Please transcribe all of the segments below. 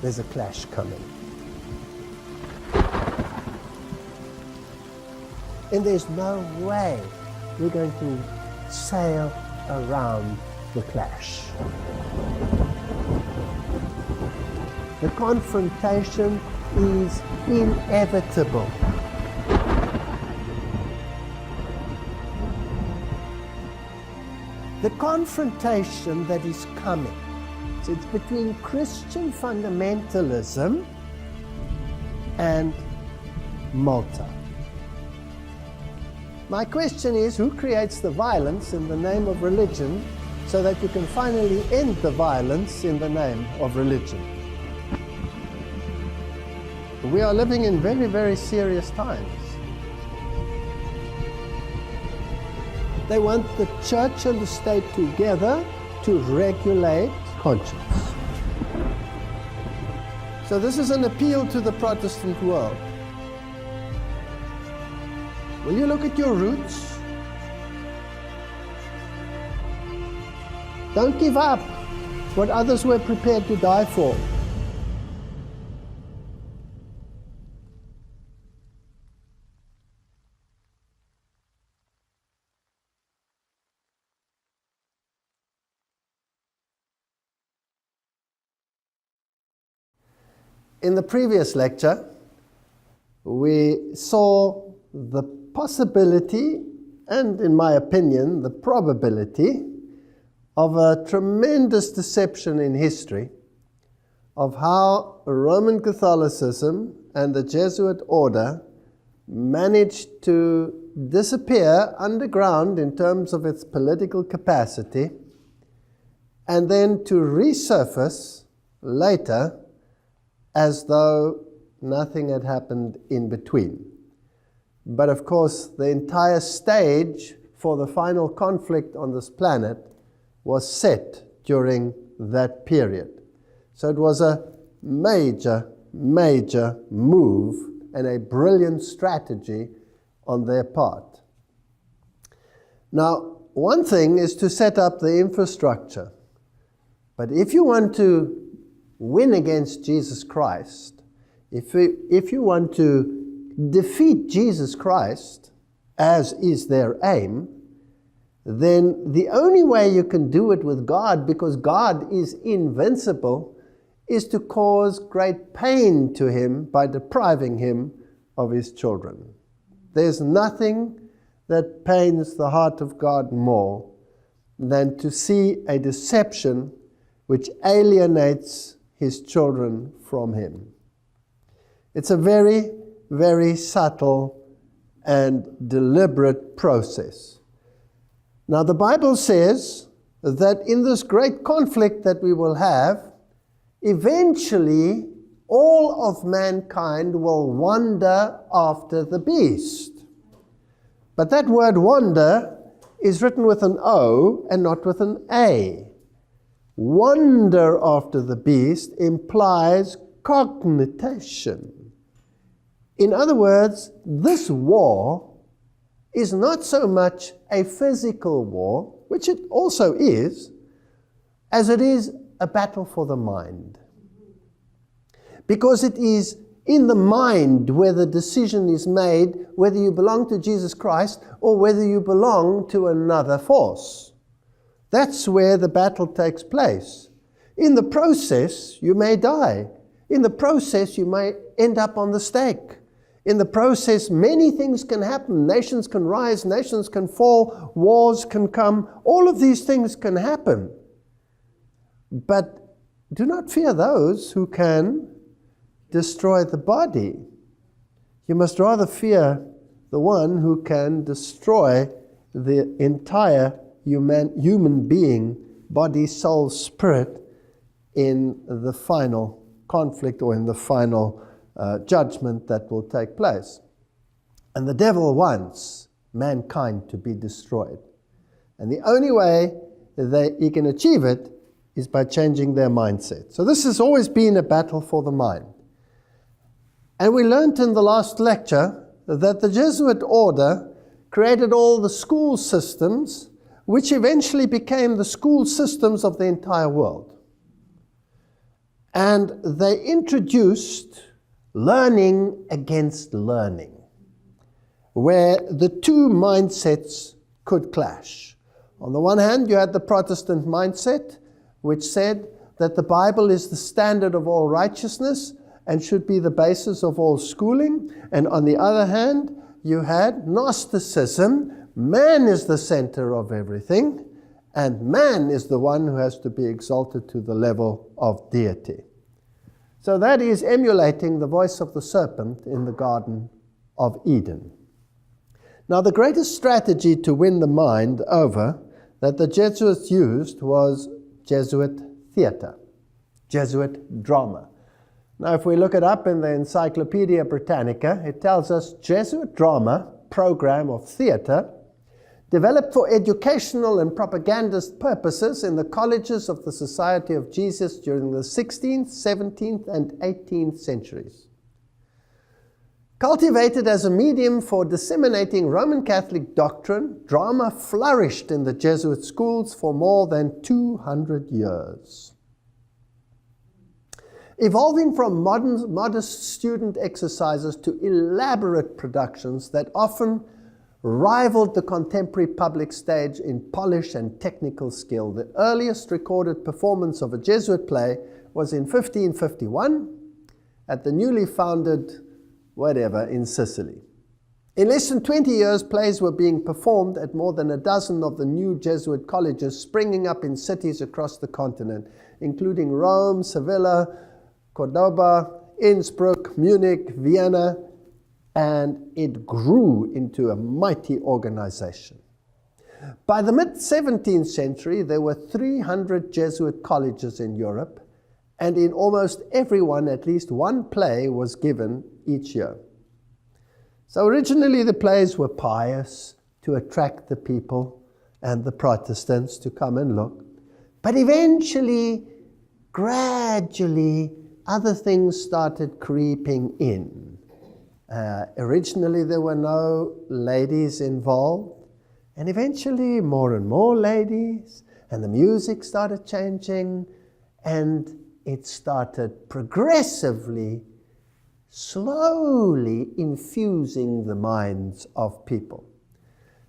there's a clash coming. And there's no way we're going to sail around the clash. The confrontation is inevitable. The confrontation that is coming, so it's between Christian fundamentalism and Malta. My question is, who creates the violence in the name of religion so that you can finally end the violence in the name of religion? We are living in very, very serious times. They want the church and the state together to regulate conscience. So this is an appeal to the Protestant world. Will you look at your roots? Don't give up what others were prepared to die for. In the previous lecture, we saw the possibility, and in my opinion, the probability of a tremendous deception in history of how Roman Catholicism and the Jesuit order managed to disappear underground in terms of its political capacity, and then to resurface later as though nothing had happened in between. But of course, the entire stage for the final conflict on this planet was set during that period. So it was a major, major move and a brilliant strategy on their part. Now, one thing is to set up the infrastructure. But if you want to win against Jesus Christ, if you want to defeat Jesus Christ, as is their aim, then the only way you can do it with God, because God is invincible, is to cause great pain to him by depriving him of his children. There's nothing that pains the heart of God more than to see a deception which alienates his children from him. It's a very, very subtle and deliberate process. Now, the Bible says that in this great conflict that we will have, eventually all of mankind will wander after the beast. But that word wander is written with an O and not with an A. Wander after the beast implies cognition. In other words, this war is not so much a physical war, which it also is, as it is a battle for the mind. Because it is in the mind where the decision is made whether you belong to Jesus Christ or whether you belong to another force. That's where the battle takes place. In the process, you may die. In the process, you may end up on the stake. In the process, many things can happen. Nations can rise, nations can fall, wars can come. All of these things can happen. But do not fear those who can destroy the body. You must rather fear the one who can destroy the entire human being, body, soul, spirit, in the final conflict or in the final judgment that will take place. And the devil wants mankind to be destroyed. And the only way that he can achieve it is by changing their mindset. So this has always been a battle for the mind. And we learned in the last lecture that the Jesuit order created all the school systems which eventually became the school systems of the entire world. And they introduced learning against learning, where the two mindsets could clash. On the one hand, you had the Protestant mindset, which said that the Bible is the standard of all righteousness and should be the basis of all schooling. And on the other hand, you had Gnosticism. Man is the center of everything, and man is the one who has to be exalted to the level of deity. So that is emulating the voice of the serpent in the Garden of Eden. Now, the greatest strategy to win the mind over that the Jesuits used was Jesuit theater, Jesuit drama. Now, if we look it up in the Encyclopedia Britannica, it tells us Jesuit drama, program of theater, developed for educational and propagandist purposes in the colleges of the Society of Jesus during the 16th, 17th, and 18th centuries. Cultivated as a medium for disseminating Roman Catholic doctrine, drama flourished in the Jesuit schools for more than 200 years. Evolving from modest student exercises to elaborate productions that often rivaled the contemporary public stage in polish and technical skill. The earliest recorded performance of a Jesuit play was in 1551 at the newly founded in Sicily. In less than 20 years, plays were being performed at more than a dozen of the new Jesuit colleges springing up in cities across the continent, including Rome, Sevilla, Cordoba, Innsbruck, Munich, Vienna, and it grew into a mighty organization. By the mid-17th century, there were 300 Jesuit colleges in Europe, and in almost every one, at least one play was given each year. So originally the plays were pious to attract the people and the Protestants to come and look. But eventually, gradually, other things started creeping in. Originally there were no ladies involved, and eventually more and more ladies, and the music started changing, and it started progressively, slowly infusing the minds of people.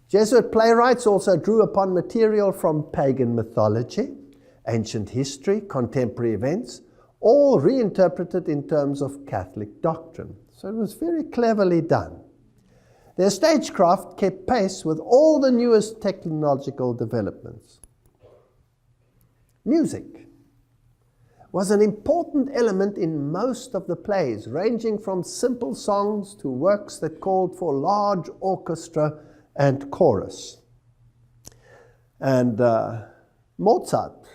Jesuit playwrights also drew upon material from pagan mythology, ancient history, contemporary events, all reinterpreted in terms of Catholic doctrine. So it was very cleverly done. Their stagecraft kept pace with all the newest technological developments. Music was an important element in most of the plays, ranging from simple songs to works that called for large orchestra and chorus. And Mozart,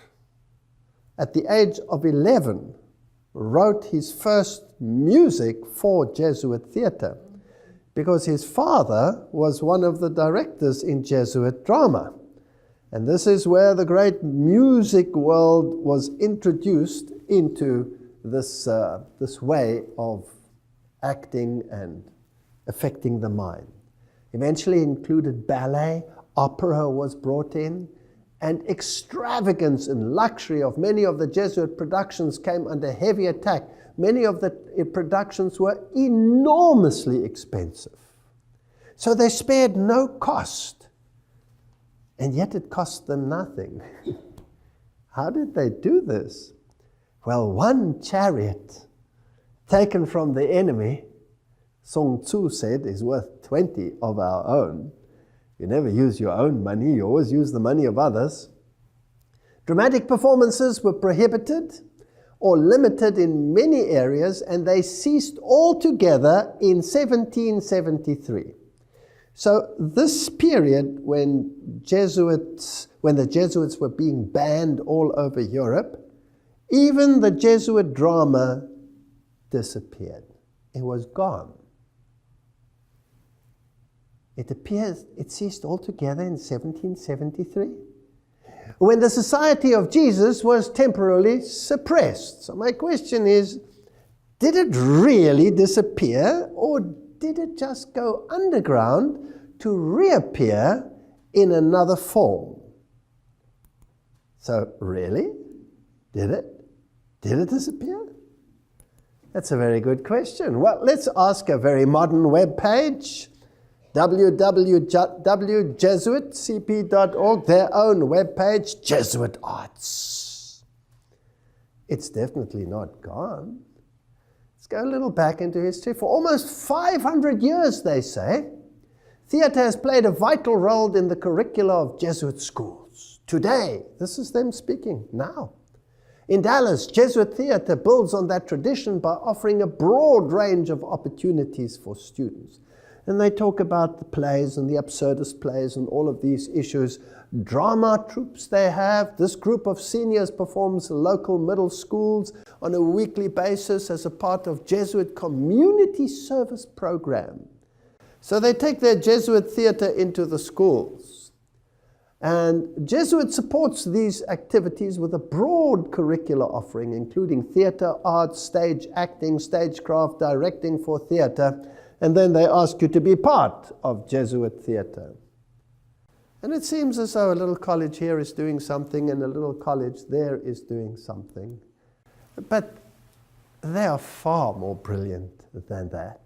at the age of 11, wrote his first music for Jesuit theater because his father was one of the directors in Jesuit drama. And this is where the great music world was introduced into this way of acting and affecting the mind. Eventually included ballet, opera was brought in, and extravagance and luxury of many of the Jesuit productions came under heavy attack. Many of the productions were enormously expensive. So they spared no cost. And yet it cost them nothing. How did they do this? Well, one chariot taken from the enemy, Sun Tzu said, is worth 20 of our own. You never use your own money, you always use the money of others. Dramatic performances were prohibited or limited in many areas, and they ceased altogether in 1773. So this period when the Jesuits were being banned all over Europe, even the Jesuit drama disappeared. It was gone. It ceased altogether in 1773, when the Society of Jesus was temporarily suppressed. So my question is, did it really disappear, or did it just go underground to reappear in another form? So really, did it? Did it disappear? That's a very good question. Well, let's ask a very modern web page, www.jesuitcp.org, their own web page, Jesuit Arts. It's definitely not gone. Let's go a little back into history. For almost 500 years, they say, theater has played a vital role in the curricula of Jesuit schools. Today, this is them speaking now. In Dallas, Jesuit theater builds on that tradition by offering a broad range of opportunities for students. And they talk about the plays and the absurdist plays and all of these issues. Drama troupes they have. This group of seniors performs local middle schools on a weekly basis as a part of Jesuit community service program. So they take their Jesuit theater into the schools. And Jesuit supports these activities with a broad curricular offering, including theater, art, stage acting, stagecraft, directing for theater. And then they ask you to be part of Jesuit theater. And it seems as though a little college here is doing something and a little college there is doing something. But they are far more brilliant than that.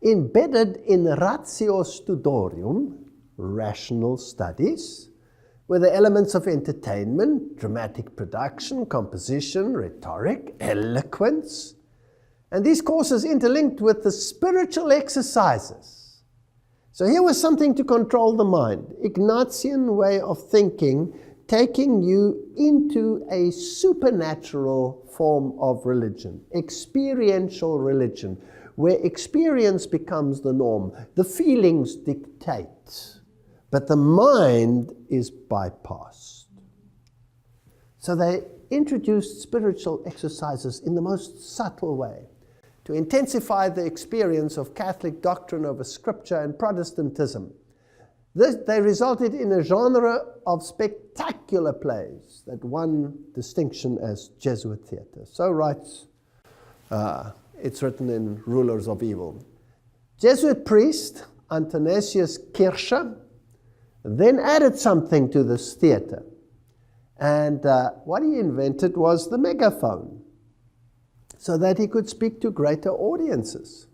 Embedded in ratio studorium, rational studies, were the elements of entertainment, dramatic production, composition, rhetoric, eloquence. And these courses interlinked with the spiritual exercises. So here was something to control the mind. Ignatian way of thinking, taking you into a supernatural form of religion, experiential religion, where experience becomes the norm. The feelings dictate, but the mind is bypassed. So they introduced spiritual exercises in the most subtle way to intensify the experience of Catholic doctrine over Scripture and Protestantism. They resulted in a genre of spectacular plays that won distinction as Jesuit theater. So writes, it's written in Rulers of Evil. Jesuit priest Antonesius Kircher then added something to this theater. And what he invented was the megaphone, so that he could speak to greater audiences.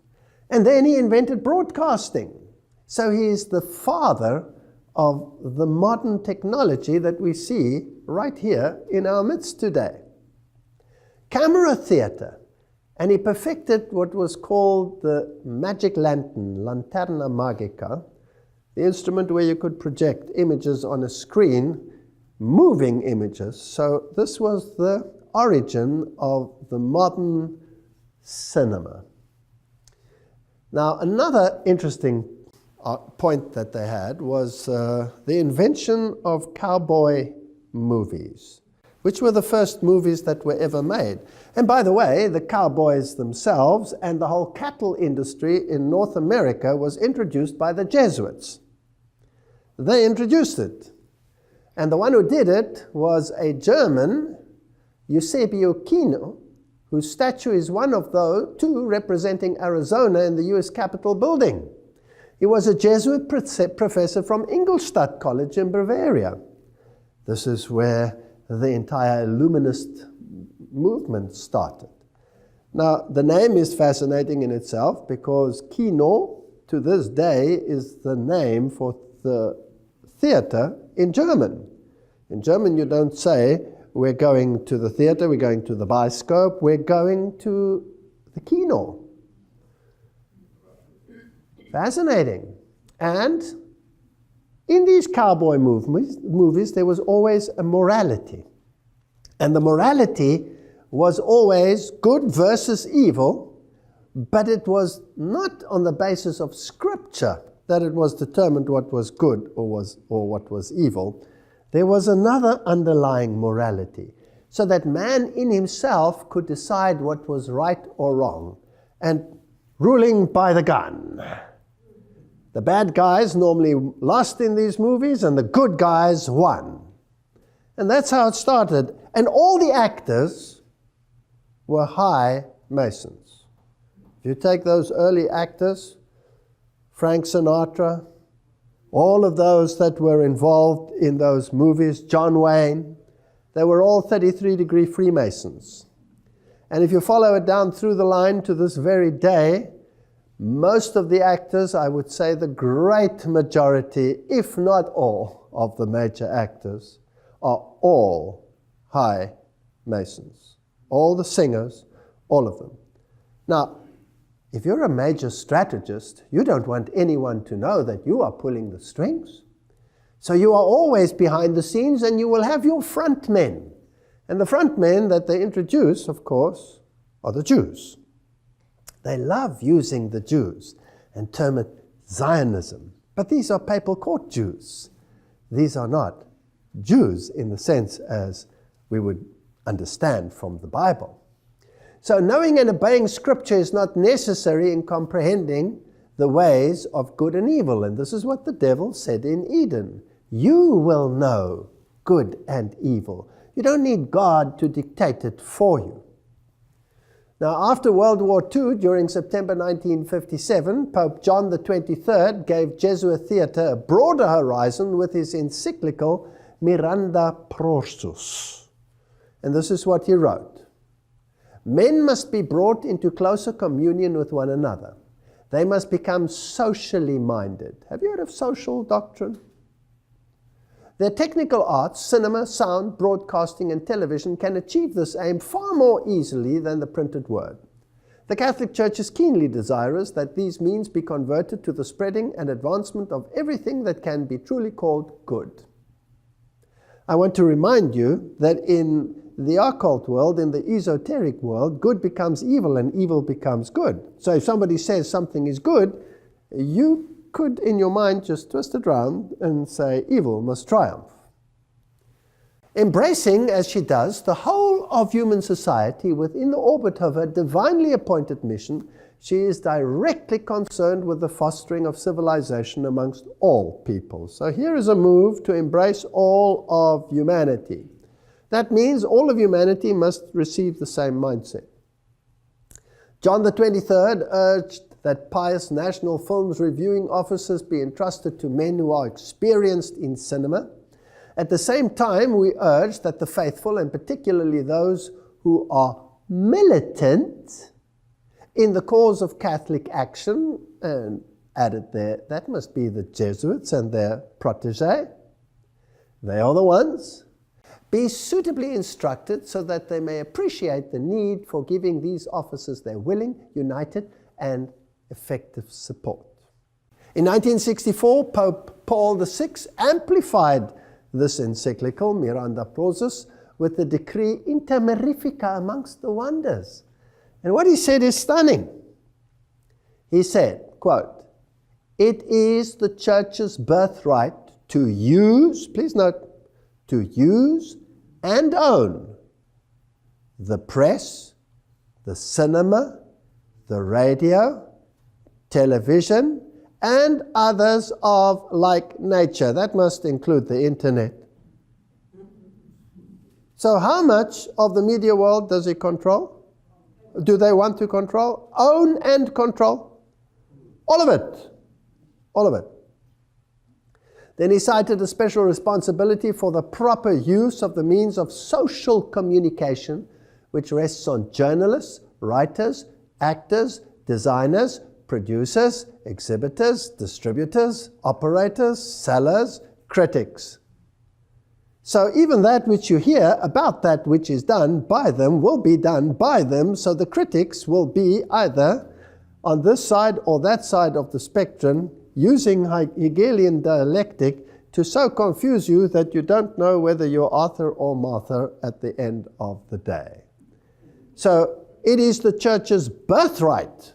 And then he invented broadcasting. So he is the father of the modern technology that we see right here in our midst today. Camera theater. And he perfected what was called the magic lantern, lanterna magica, the instrument where you could project images on a screen, moving images. So this was the origin of the modern cinema. Now, another interesting point that they had was the invention of cowboy movies, which were the first movies that were ever made. And by the way, the cowboys themselves and the whole cattle industry in North America was introduced by the Jesuits. They introduced it. And the one who did it was a German, Eusebio Kino, whose statue is one of those two representing Arizona in the US Capitol building. He was a Jesuit professor from Ingolstadt College in Bavaria. This is where the entire Illuminist movement started. Now, the name is fascinating in itself because Kino, to this day, is the name for the theater in German. In German, you don't say, we're going to the theater, we're going to the bioscope, we're going to the Kino. Fascinating. And in these cowboy movies, there was always a morality. And the morality was always good versus evil, but it was not on the basis of Scripture that it was determined what was good or what was evil. There was another underlying morality, so that man in himself could decide what was right or wrong, and ruling by the gun. The bad guys normally lost in these movies, and the good guys won. And that's how it started. And all the actors were high Masons. If you take those early actors, Frank Sinatra, all of those that were involved in those movies, John Wayne, They were all 33-degree Freemasons. And if you follow it down through the line to this very day, most of the actors, I would say the great majority, if not all, of the major actors are all high Masons. All the singers, all of them. Now, if you're a major strategist, you don't want anyone to know that you are pulling the strings. So you are always behind the scenes, and you will have your front men. And the front men that they introduce, of course, are the Jews. They love using the Jews and term it Zionism. But these are papal court Jews. These are not Jews in the sense as we would understand from the Bible. So knowing and obeying Scripture is not necessary in comprehending the ways of good and evil. And this is what the devil said in Eden. You will know good and evil. You don't need God to dictate it for you. Now, after World War II, during September 1957, Pope John the 23rd gave Jesuit theatre a broader horizon with his encyclical Miranda Prorsus. And this is what he wrote. Men must be brought into closer communion with one another. They must become socially minded. Have you heard of social doctrine? Their technical arts, cinema, sound, broadcasting, and television can achieve this aim far more easily than the printed word. The Catholic Church is keenly desirous that these means be converted to the spreading and advancement of everything that can be truly called good. I want to remind you that in the occult world, in the esoteric world, good becomes evil and evil becomes good. So if somebody says something is good, you could in your mind just twist it around and say evil must triumph. Embracing, as she does, the whole of human society within the orbit of her divinely appointed mission, she is directly concerned with the fostering of civilization amongst all people. So here is a move to embrace all of humanity. That means all of humanity must receive the same mindset. John the 23rd urged that pious national films reviewing offices be entrusted to men who are experienced in cinema. At the same time, we urge that the faithful, and particularly those who are militant in the cause of Catholic action, and added there, that must be the Jesuits and their protégés, they are the ones, be suitably instructed so that they may appreciate the need for giving these officers their willing, united, and effective support. In 1964, Pope Paul VI amplified this encyclical, Miranda Prorsus, with the decree Inter Mirifica amongst the wonders. And what he said is stunning. He said, quote, "It is the Church's birthright to use," please note, to use and own the press, the cinema, the radio, television, and others of like nature. That must include the internet. So how much of the media world does he control? Do they want to control? Own and control? All of it. All of it. Then he cited a special responsibility for the proper use of the means of social communication, which rests on journalists, writers, actors, designers, producers, exhibitors, distributors, operators, sellers, critics. So even that which you hear about that which is done by them will be done by them, so the critics will be either on this side or that side of the spectrum, using Hegelian dialectic to so confuse you that you don't know whether you're Arthur or Martha at the end of the day. So it is the Church's birthright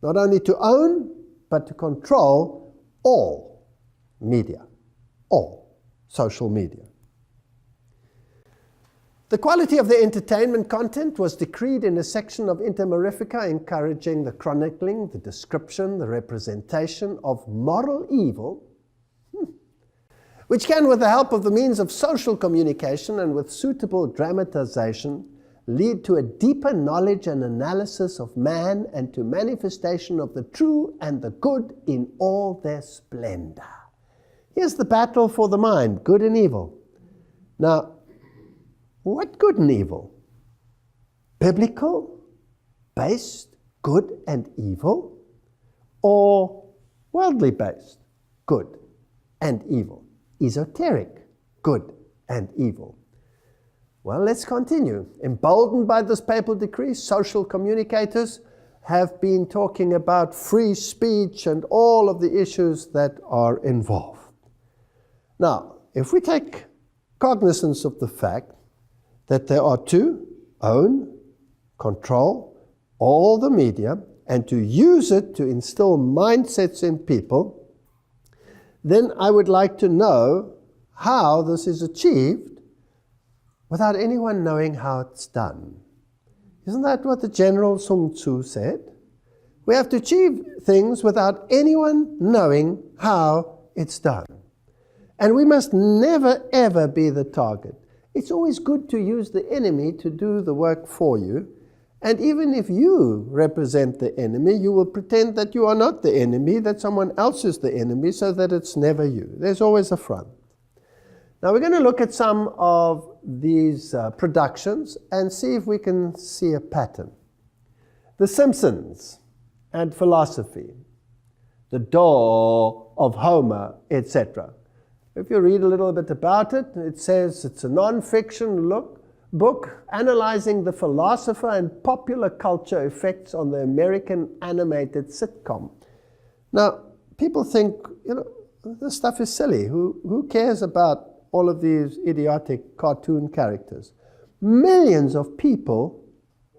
not only to own, but to control all media, all social media. The quality of the entertainment content was decreed in a section of Inter Mirifica encouraging the chronicling, the description, the representation of moral evil, which can, with the help of the means of social communication and with suitable dramatization, lead to a deeper knowledge and analysis of man and to manifestation of the true and the good in all their splendor. Here's the battle for the mind, good and evil. Now, What good and evil? Biblical, based, good and evil? Or worldly based, good and evil? Esoteric, good and evil? Well, let's continue. Emboldened by this papal decree, social communicators have been talking about free speech and all of the issues that are involved. Now, if we take cognizance of the fact that there are to own, control all the media, and to use it to instill mindsets in people, then I would like to know how this is achieved without anyone knowing how it's done. Isn't that what the General Sun Tzu said? We have to achieve things without anyone knowing how it's done. And we must never, ever be the target. It's always good to use the enemy to do the work for you. And even if you represent the enemy, you will pretend that you are not the enemy, that someone else is the enemy, so that it's never you. There's always a front. Now we're going to look at some of these productions and see if we can see a pattern. The Simpsons and philosophy, the door of Homer, etc. If you read a little bit about it, it says it's a non-fiction book analyzing the philosopher and popular culture effects on the American animated sitcom. Now, people think, this stuff is silly. Who cares about all of these idiotic cartoon characters? Millions of people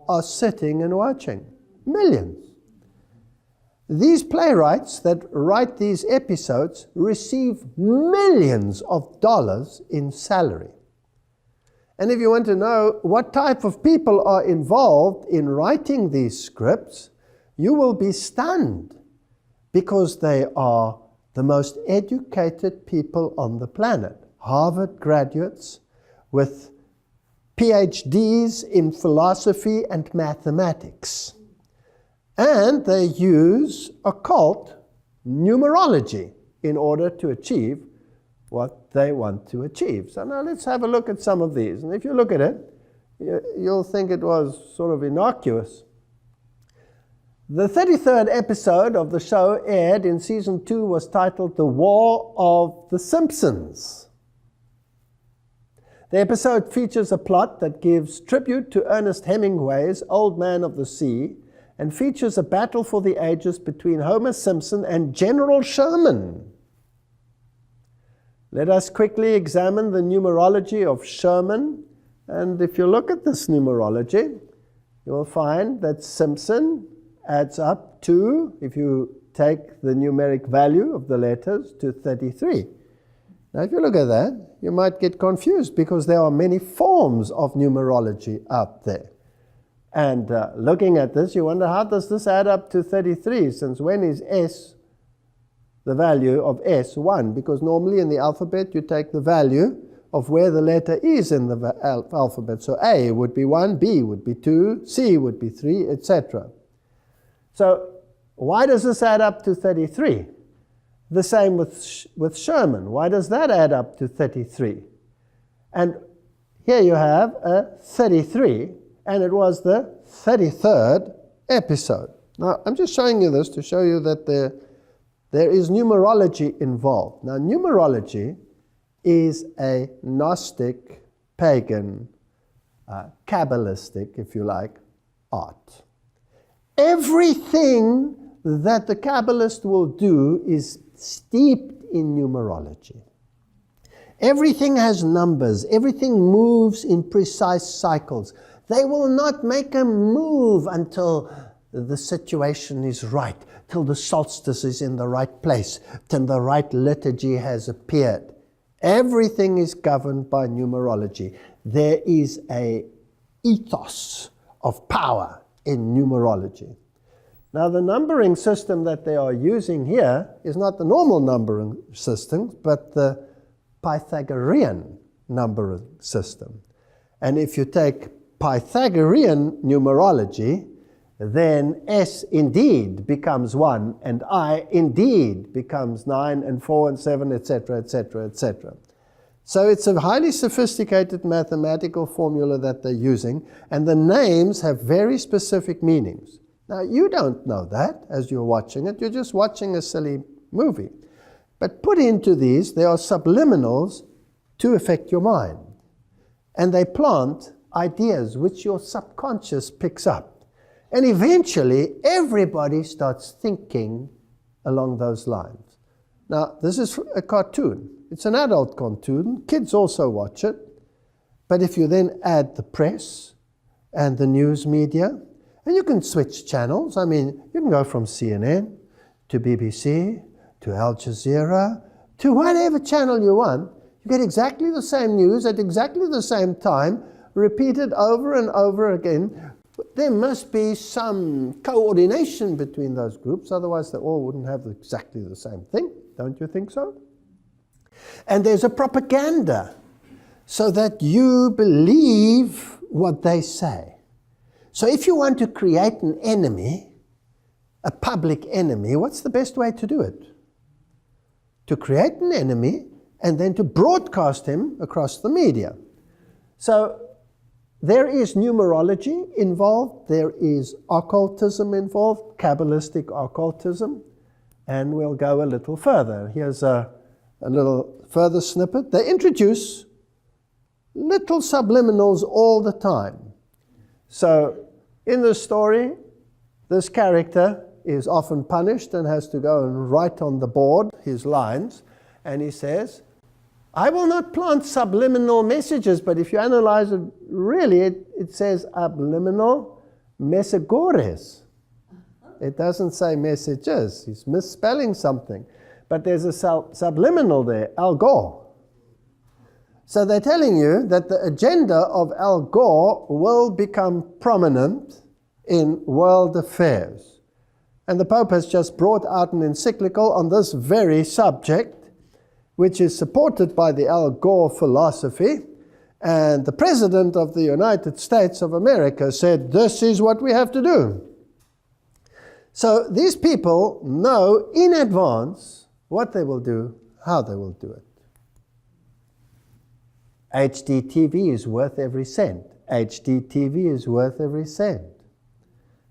are sitting and watching. Millions. These playwrights that write these episodes receive millions of dollars in salary. And if you want to know what type of people are involved in writing these scripts, you will be stunned, because they are the most educated people on the planet. Harvard graduates with PhDs in philosophy and mathematics. And they use occult numerology in order to achieve what they want to achieve. So now let's have a look at some of these. And if you look at it, you'll think it was sort of innocuous. The 33rd episode of the show aired in season 2 was titled The War of the Simpsons. The episode features a plot that gives tribute to Ernest Hemingway's Old Man of the Sea, and features a battle for the ages between Homer Simpson and General Sherman. Let us quickly examine the numerology of Sherman. And if you look at this numerology, you will find that Simpson adds up to, if you take the numeric value of the letters, to 33. Now, if you look at that, you might get confused, because there are many forms of numerology out there. And looking at this, you wonder, how does this add up to 33? Since when is S, the value of S, 1? Because normally in the alphabet, you take the value of where the letter is in the alphabet. So A would be 1, B would be 2, C would be 3, etc. So why does this add up to 33? The same with Sherman. Why does that add up to 33? And here you have a 33. And it was the 33rd episode. Now, I'm just showing you this to show you that there is numerology involved. Now, numerology is a Gnostic, pagan, Kabbalistic, if you like, art. Everything that the Kabbalist will do is steeped in numerology. Everything has numbers. Everything moves in precise cycles. They will not make a move until the situation is right, till the solstice is in the right place, till the right liturgy has appeared. Everything is governed by numerology. There is an ethos of power in numerology. Now, the numbering system that they are using here is not the normal numbering system, but the Pythagorean numbering system. And if you take Pythagorean numerology, then S indeed becomes 1, and I indeed becomes 9, and 4, and 7, etc., etc., etc. So it's a highly sophisticated mathematical formula that they're using, and the names have very specific meanings. Now, you don't know that as you're watching it. You're just watching a silly movie. But put into these, there are subliminals to affect your mind. And they plant ideas which your subconscious picks up. And eventually, everybody starts thinking along those lines. Now, this is a cartoon. It's an adult cartoon. Kids also watch it. But if you then add the press and the news media, and you can switch channels. I mean, you can go from CNN to BBC to Al Jazeera to whatever channel you want. You get exactly the same news at exactly the same time, repeated over and over again. There must be some coordination between those groups, otherwise they all wouldn't have exactly the same thing. Don't you think so? And there's a propaganda so that you believe what they say. So if you want to create an enemy, a public enemy, what's the best way to do it? To create an enemy and then to broadcast him across the media. So there is numerology involved, there is occultism involved, Kabbalistic occultism, and we'll go a little further. Here's a little further snippet. They introduce little subliminals all the time. So in the story, this character is often punished and has to go and write on the board his lines, and he says, I will not plant subliminal messages, but if you analyze it, really it says subliminal messagores. It doesn't say messages. He's misspelling something. But there's a subliminal there, Al Gore. So they're telling you that the agenda of Al Gore will become prominent in world affairs. And the Pope has just brought out an encyclical on this very subject, which is supported by the Al Gore philosophy. And the President of the United States of America said, this is what we have to do. So these people know in advance what they will do, how they will do it. HDTV is worth every cent. HDTV is worth every cent.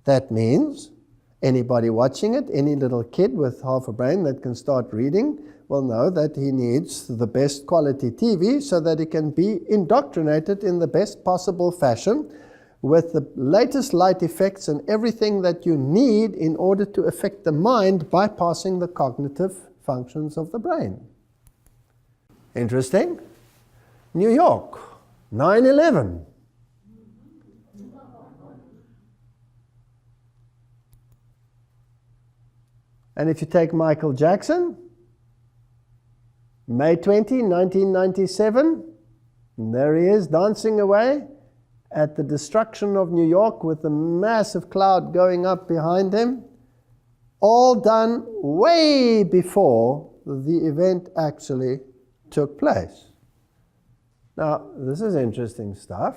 That means anybody watching it, any little kid with half a brain that can start reading, will know that he needs the best quality TV so that he can be indoctrinated in the best possible fashion with the latest light effects and everything that you need in order to affect the mind, bypassing the cognitive functions of the brain. Interesting? New York, 9/11. And if you take Michael Jackson, May 20, 1997, and there he is dancing away at the destruction of New York with a massive cloud going up behind him, all done way before the event actually took place. Now, this is interesting stuff.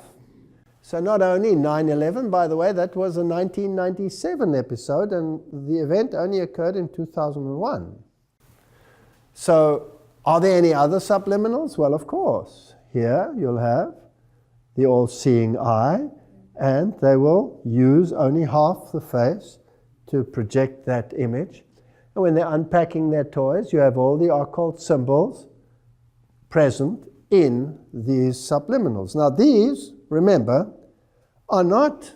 So not only 9/11, by the way, that was a 1997 episode, and the event only occurred in 2001. So are there any other subliminals? Well, of course. Here you'll have the all-seeing eye, and they will use only half the face to project that image. And when they're unpacking their toys, you have all the occult symbols present in these subliminals. Now these, remember, are not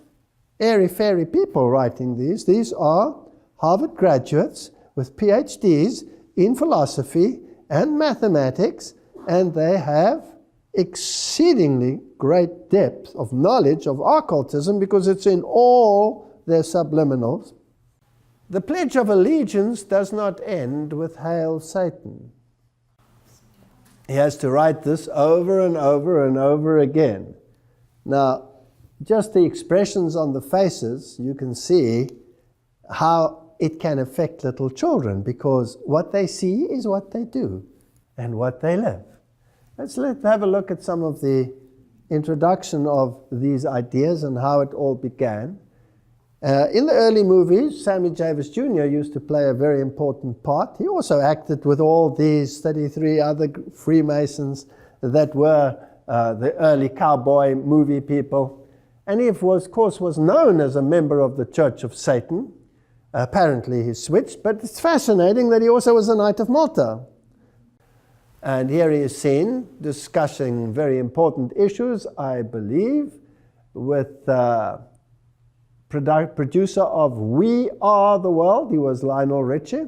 airy-fairy people writing these. These are Harvard graduates with PhDs in philosophy and mathematics, and they have exceedingly great depth of knowledge of occultism because it's in all their subliminals. The Pledge of Allegiance does not end with Hail Satan. He has to write this over and over and over again. Now, just the expressions on the faces, you can see how it can affect little children, because what they see is what they do and what they live. Let's have a look at some of the introduction of these ideas and how it all began. In the early movies, Sammy Davis Jr. used to play a very important part. He also acted with all these 33 other Freemasons that were the early cowboy movie people. And he, of course, was known as a member of the Church of Satan. Apparently he switched, but it's fascinating that he also was a Knight of Malta. And here he is seen discussing very important issues, I believe, with producer of We Are the World. He was Lionel Richie.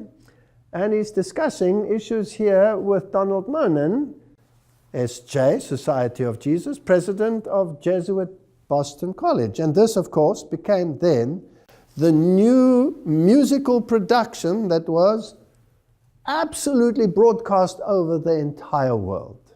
And he's discussing issues here with Donald Monin, S.J., Society of Jesus, president of Jesuit Boston College. And this, of course, became then the new musical production that was absolutely broadcast over the entire world.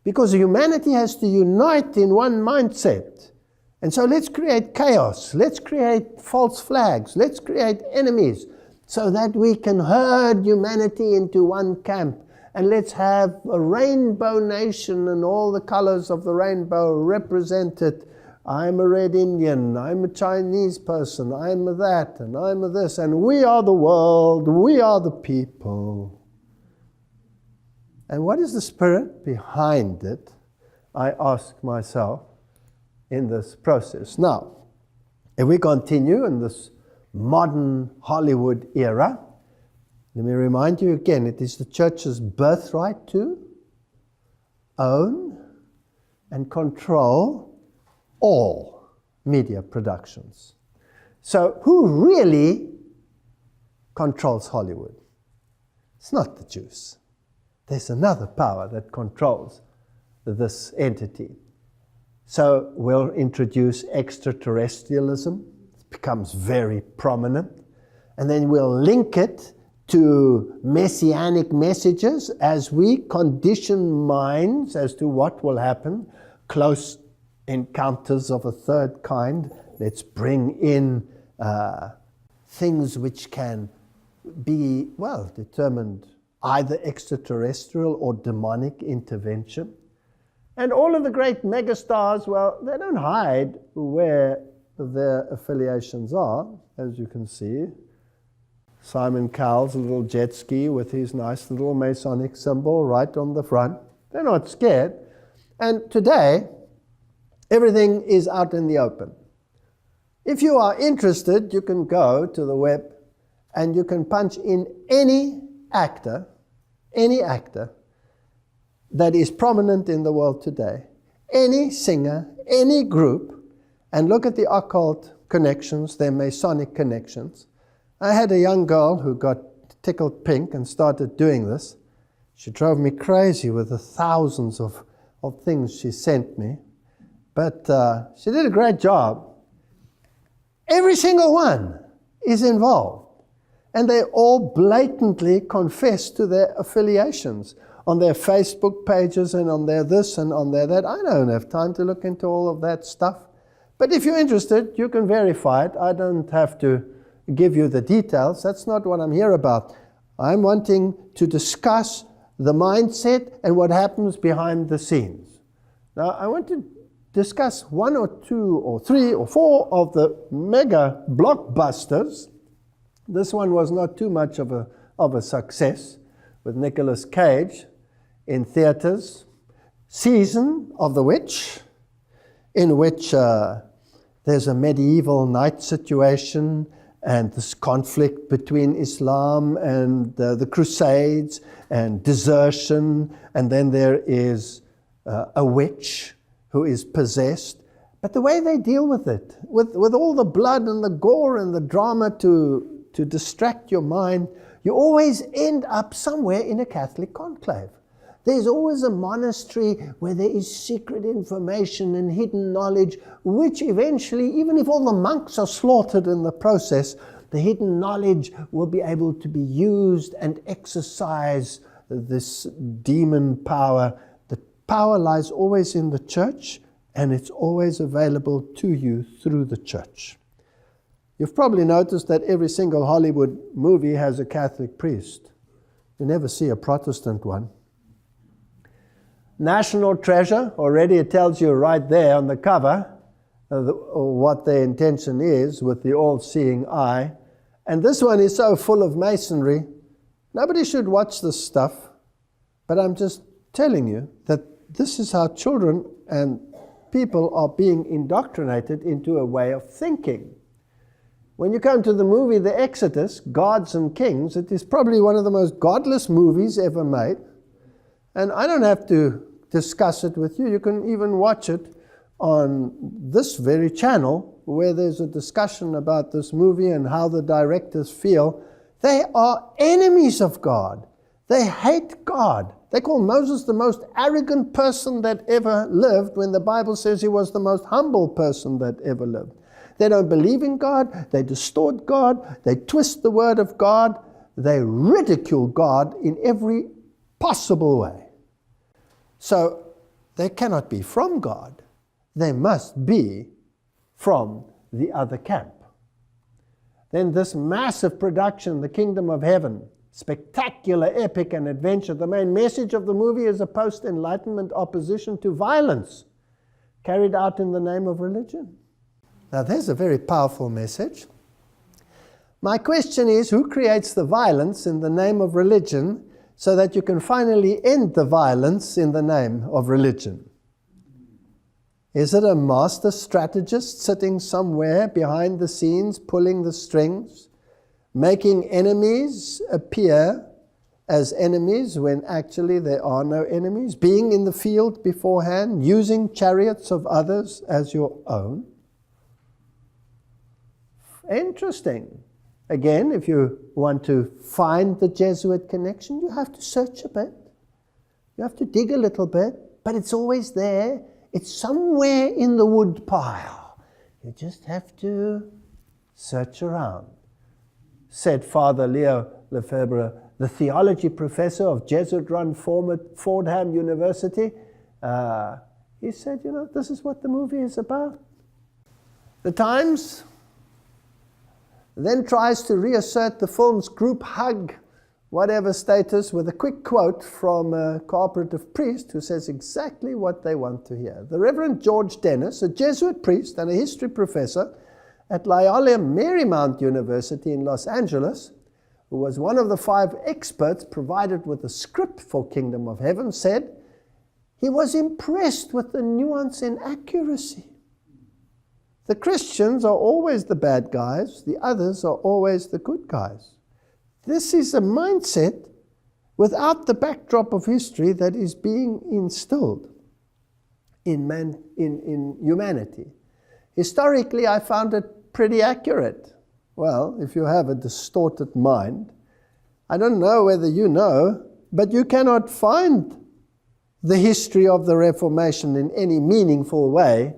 Because humanity has to unite in one mindset. And so let's create chaos, let's create false flags, let's create enemies, so that we can herd humanity into one camp. And let's have a rainbow nation and all the colors of the rainbow represented. I'm a red Indian, I'm a Chinese person, I'm a that, and I'm a this, and we are the world, we are the people. And what is the spirit behind it, I ask myself, in this process? Now, if we continue in this modern Hollywood era, let me remind you again, it is the church's birthright to own and control all media productions. So who really controls Hollywood? It's not the Jews. There's another power that controls this entity. So we'll introduce extraterrestrialism. It becomes very prominent. And then we'll link it to messianic messages as we condition minds as to what will happen. Close encounters of a third kind. Let's bring in things which can be, well, determined either extraterrestrial or demonic intervention. And all of the great megastars, well, they don't hide where their affiliations are, as you can see. Simon Cowell's little jet ski with his nice little Masonic symbol right on the front. They're not scared. And today, everything is out in the open. If you are interested, you can go to the web and you can punch in any actor that is prominent in the world today, any singer, any group, and look at the occult connections, their Masonic connections. I had a young girl who got tickled pink and started doing this. She drove me crazy with the thousands of things she sent me. But she did a great job. Every single one is involved. And they all blatantly confess to their affiliations on their Facebook pages and on their this and on their that. I don't have time to look into all of that stuff. But if you're interested, you can verify it. I don't have to give you the details. That's not what I'm here about. I'm wanting to discuss the mindset and what happens behind the scenes. Now, I want to discuss one or two or three or four of the mega blockbusters. This one was not too much of a success, with Nicolas Cage in theaters. Season of the Witch, in which there's a medieval knight situation and this conflict between Islam and the Crusades and desertion, and then there is a witch who is possessed. But the way they deal with it, with all the blood and the gore and the drama to distract your mind, you always end up somewhere in a Catholic conclave. There's always a monastery where there is secret information and hidden knowledge, which eventually, even if all the monks are slaughtered in the process, the hidden knowledge will be able to be used and exercise this demon power. The power lies always in the church, and it's always available to you through the church. You've probably noticed that every single Hollywood movie has a Catholic priest. You never see a Protestant one. National treasure, already it tells you right there on the cover what their intention is with the all-seeing eye. And this one is so full of masonry. Nobody should watch this stuff, but I'm just telling you that this is how children and people are being indoctrinated into a way of thinking. When you come to the movie The Exodus, Gods and Kings, it is probably one of the most godless movies ever made. And I don't have to discuss it with you. You can even watch it on this very channel, where there's a discussion about this movie and how the directors feel. They are enemies of God. They hate God. They call Moses the most arrogant person that ever lived, when the Bible says he was the most humble person that ever lived. They don't believe in God. They distort God. They twist the word of God. They ridicule God in every possible way. So they cannot be from God. They must be from the other camp. Then this massive production, The Kingdom of Heaven, spectacular, epic, and adventure. The main message of the movie is a post-Enlightenment opposition to violence carried out in the name of religion. Now there's a very powerful message. My question is, who creates the violence in the name of religion so that you can finally end the violence in the name of religion? Is it a master strategist sitting somewhere behind the scenes, pulling the strings, making enemies appear as enemies when actually there are no enemies, being in the field beforehand, using chariots of others as your own? Interesting. Again, if you want to find the Jesuit connection, you have to search a bit. You have to dig a little bit, but it's always there. It's somewhere in the wood pile. You just have to search around. Said Father Leo Lefebvre, the theology professor of Jesuit-run Fordham University. He said, this is what the movie is about. The Times then tries to reassert the film's group hug, whatever status, with a quick quote from a cooperative priest who says exactly what they want to hear. The Reverend George Dennis, a Jesuit priest and a history professor at Loyola Marymount University in Los Angeles, who was one of the 5 experts provided with the script for Kingdom of Heaven, said he was impressed with the nuance and accuracy. The Christians are always the bad guys, the others are always the good guys. This is a mindset without the backdrop of history that is being instilled in humanity. Historically, I found it pretty accurate. Well, if you have a distorted mind, I don't know whether you know, but you cannot find the history of the Reformation in any meaningful way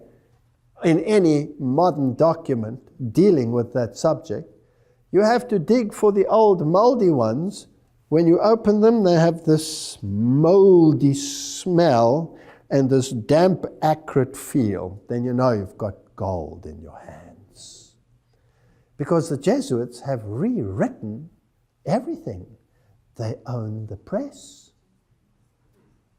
in any modern document dealing with that subject. You have to dig for the old moldy ones. When you open them, they have this moldy smell and this damp, acrid feel. Then you know you've got gold in your hands. Because the Jesuits have rewritten everything. They own the press.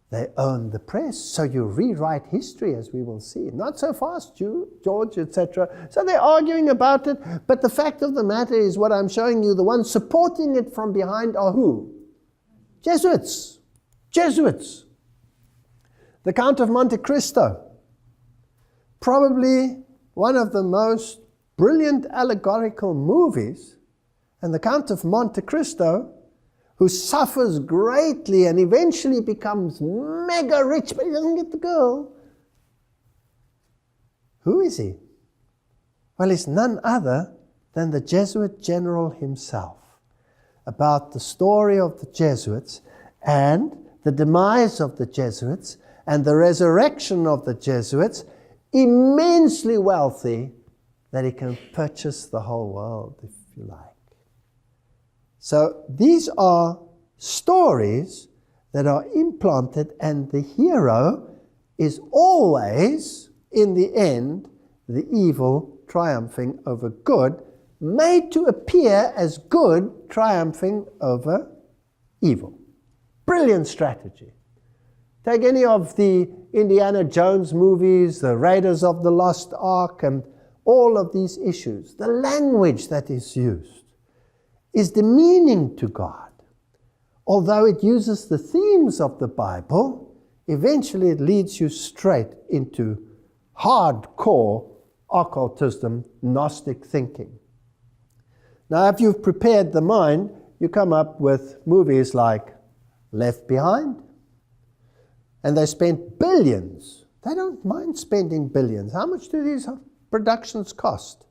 They own the press, so you rewrite history, as we will see. Not so fast, George, etc. So they're arguing about it, but the fact of the matter is what I'm showing you, the ones supporting it from behind are who? Jesuits. Jesuits. The Count of Monte Cristo, probably one of the most brilliant allegorical movies, and the Count of Monte Cristo, who suffers greatly and eventually becomes mega rich, but he doesn't get the girl. Who is he? Well, he's none other than the Jesuit general himself. About the story of the Jesuits and the demise of the Jesuits and the resurrection of the Jesuits, immensely wealthy, that he can purchase the whole world, if you like. So these are stories that are implanted, and the hero is always, in the end, the evil triumphing over good, made to appear as good triumphing over evil. Brilliant strategy. Take any of the Indiana Jones movies, the Raiders of the Lost Ark, and all of these issues. The language that is used is demeaning to God. Although it uses the themes of the Bible, eventually it leads you straight into hardcore occultism, Gnostic thinking. Now, if you've prepared the mind, you come up with movies like Left Behind, and they spent billions. They don't mind spending billions. How much do these productions cost?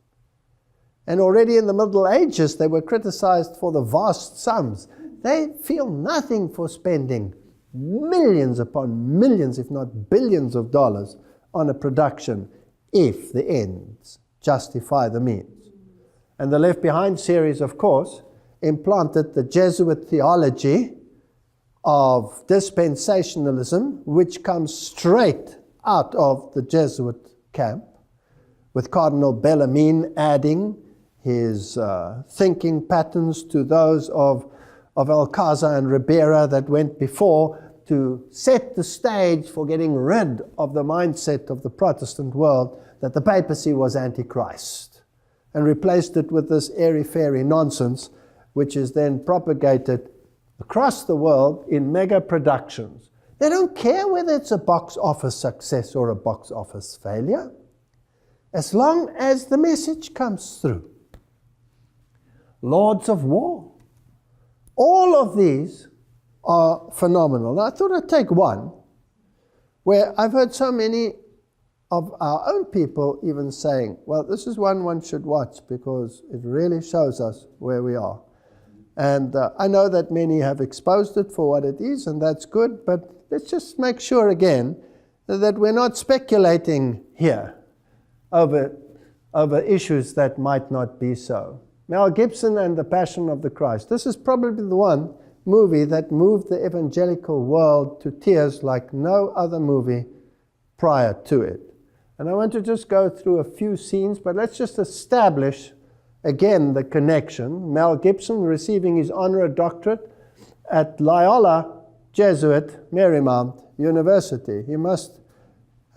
And already in the Middle Ages, they were criticized for the vast sums. They feel nothing for spending millions upon millions, if not billions of dollars on a production, if the ends justify the means. And the Left Behind series, of course, implanted the Jesuit theology of dispensationalism, which comes straight out of the Jesuit camp, with Cardinal Bellarmine adding his thinking patterns to those of Alcázar and Ribera that went before, to set the stage for getting rid of the mindset of the Protestant world that the papacy was Antichrist, and replaced it with this airy-fairy nonsense, which is then propagated across the world in mega productions. They don't care whether it's a box office success or a box office failure, as long as the message comes through. Lords of War. All of these are phenomenal. Now, I thought I'd take one where I've heard so many of our own people even saying, well, this is one should watch because it really shows us where we are. And I know that many have exposed it for what it is, and that's good, but let's just make sure again that we're not speculating here over issues that might not be so. Mel Gibson and the Passion of the Christ. This is probably the one movie that moved the evangelical world to tears like no other movie prior to it. And I want to just go through a few scenes, but let's just establish again the connection. Mel Gibson receiving his honorary doctorate at Loyola Jesuit Marymount University. He must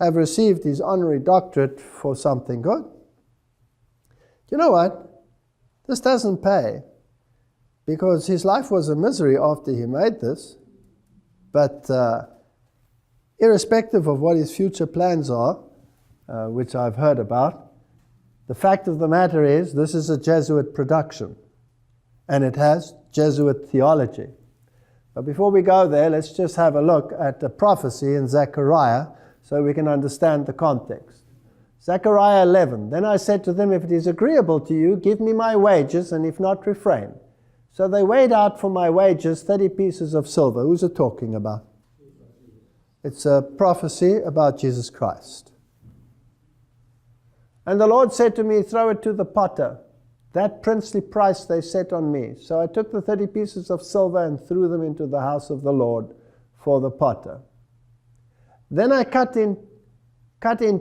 have received his honorary doctorate for something good. You know what? This doesn't pay, because his life was a misery after he made this. But irrespective of what his future plans are, which I've heard about, the fact of the matter is this is a Jesuit production, and it has Jesuit theology. But before we go there, let's just have a look at the prophecy in Zechariah so we can understand the context. Zechariah 11, then I said to them, if it is agreeable to you, give me my wages, and if not, refrain. So they weighed out for my wages 30 pieces of silver. Who's it talking about? It's a prophecy about Jesus Christ. And the Lord said to me, throw it to the potter. That princely price they set on me. So I took the 30 pieces of silver and threw them into the house of the Lord for the potter. Then I cut in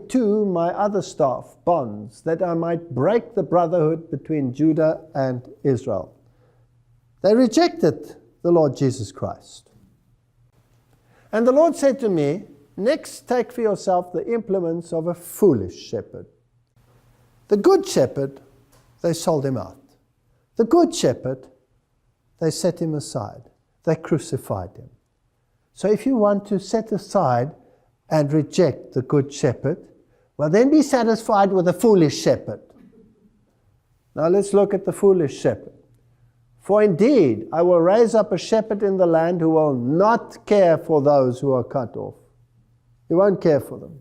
two my other staff, bonds, that I might break the brotherhood between Judah and Israel. They rejected the Lord Jesus Christ. And the Lord said to me, next take for yourself the implements of a foolish shepherd. The good shepherd, they sold him out. The good shepherd, they set him aside. They crucified him. So if you want to set aside and reject the good shepherd, well, then be satisfied with the foolish shepherd. Now let's look at the foolish shepherd. For indeed, I will raise up a shepherd in the land who will not care for those who are cut off. He won't care for them.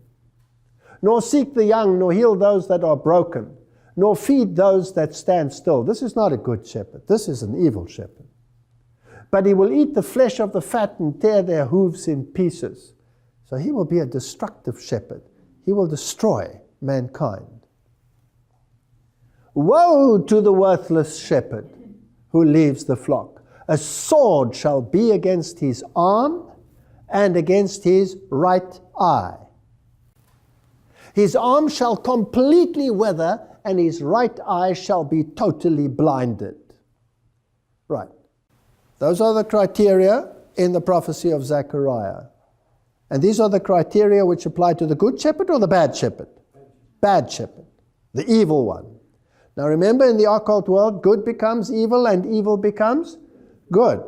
Nor seek the young, nor heal those that are broken, nor feed those that stand still. This is not a good shepherd. This is an evil shepherd. But he will eat the flesh of the fat and tear their hooves in pieces. So he will be a destructive shepherd. He will destroy mankind. Woe to the worthless shepherd who leaves the flock. A sword shall be against his arm and against his right eye. His arm shall completely wither, and his right eye shall be totally blinded. Right. Those are the criteria in the prophecy of Zechariah. And these are the criteria which apply to the good shepherd or the bad shepherd? Bad shepherd. The evil one. Now remember, in the occult world, good becomes evil and evil becomes good.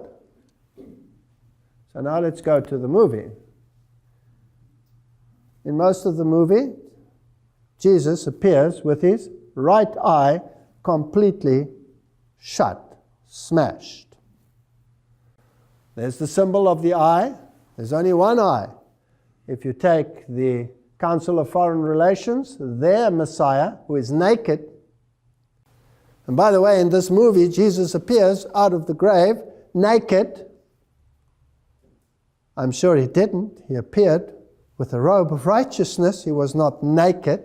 So now let's go to the movie. in most of the movie, Jesus appears with his right eye completely shut, smashed. There's the symbol of the eye. There's only one eye. If you take the Council of Foreign Relations, their Messiah, who is naked. And by the way, in this movie, Jesus appears out of the grave naked. I'm sure he didn't. He appeared with a robe of righteousness. He was not naked.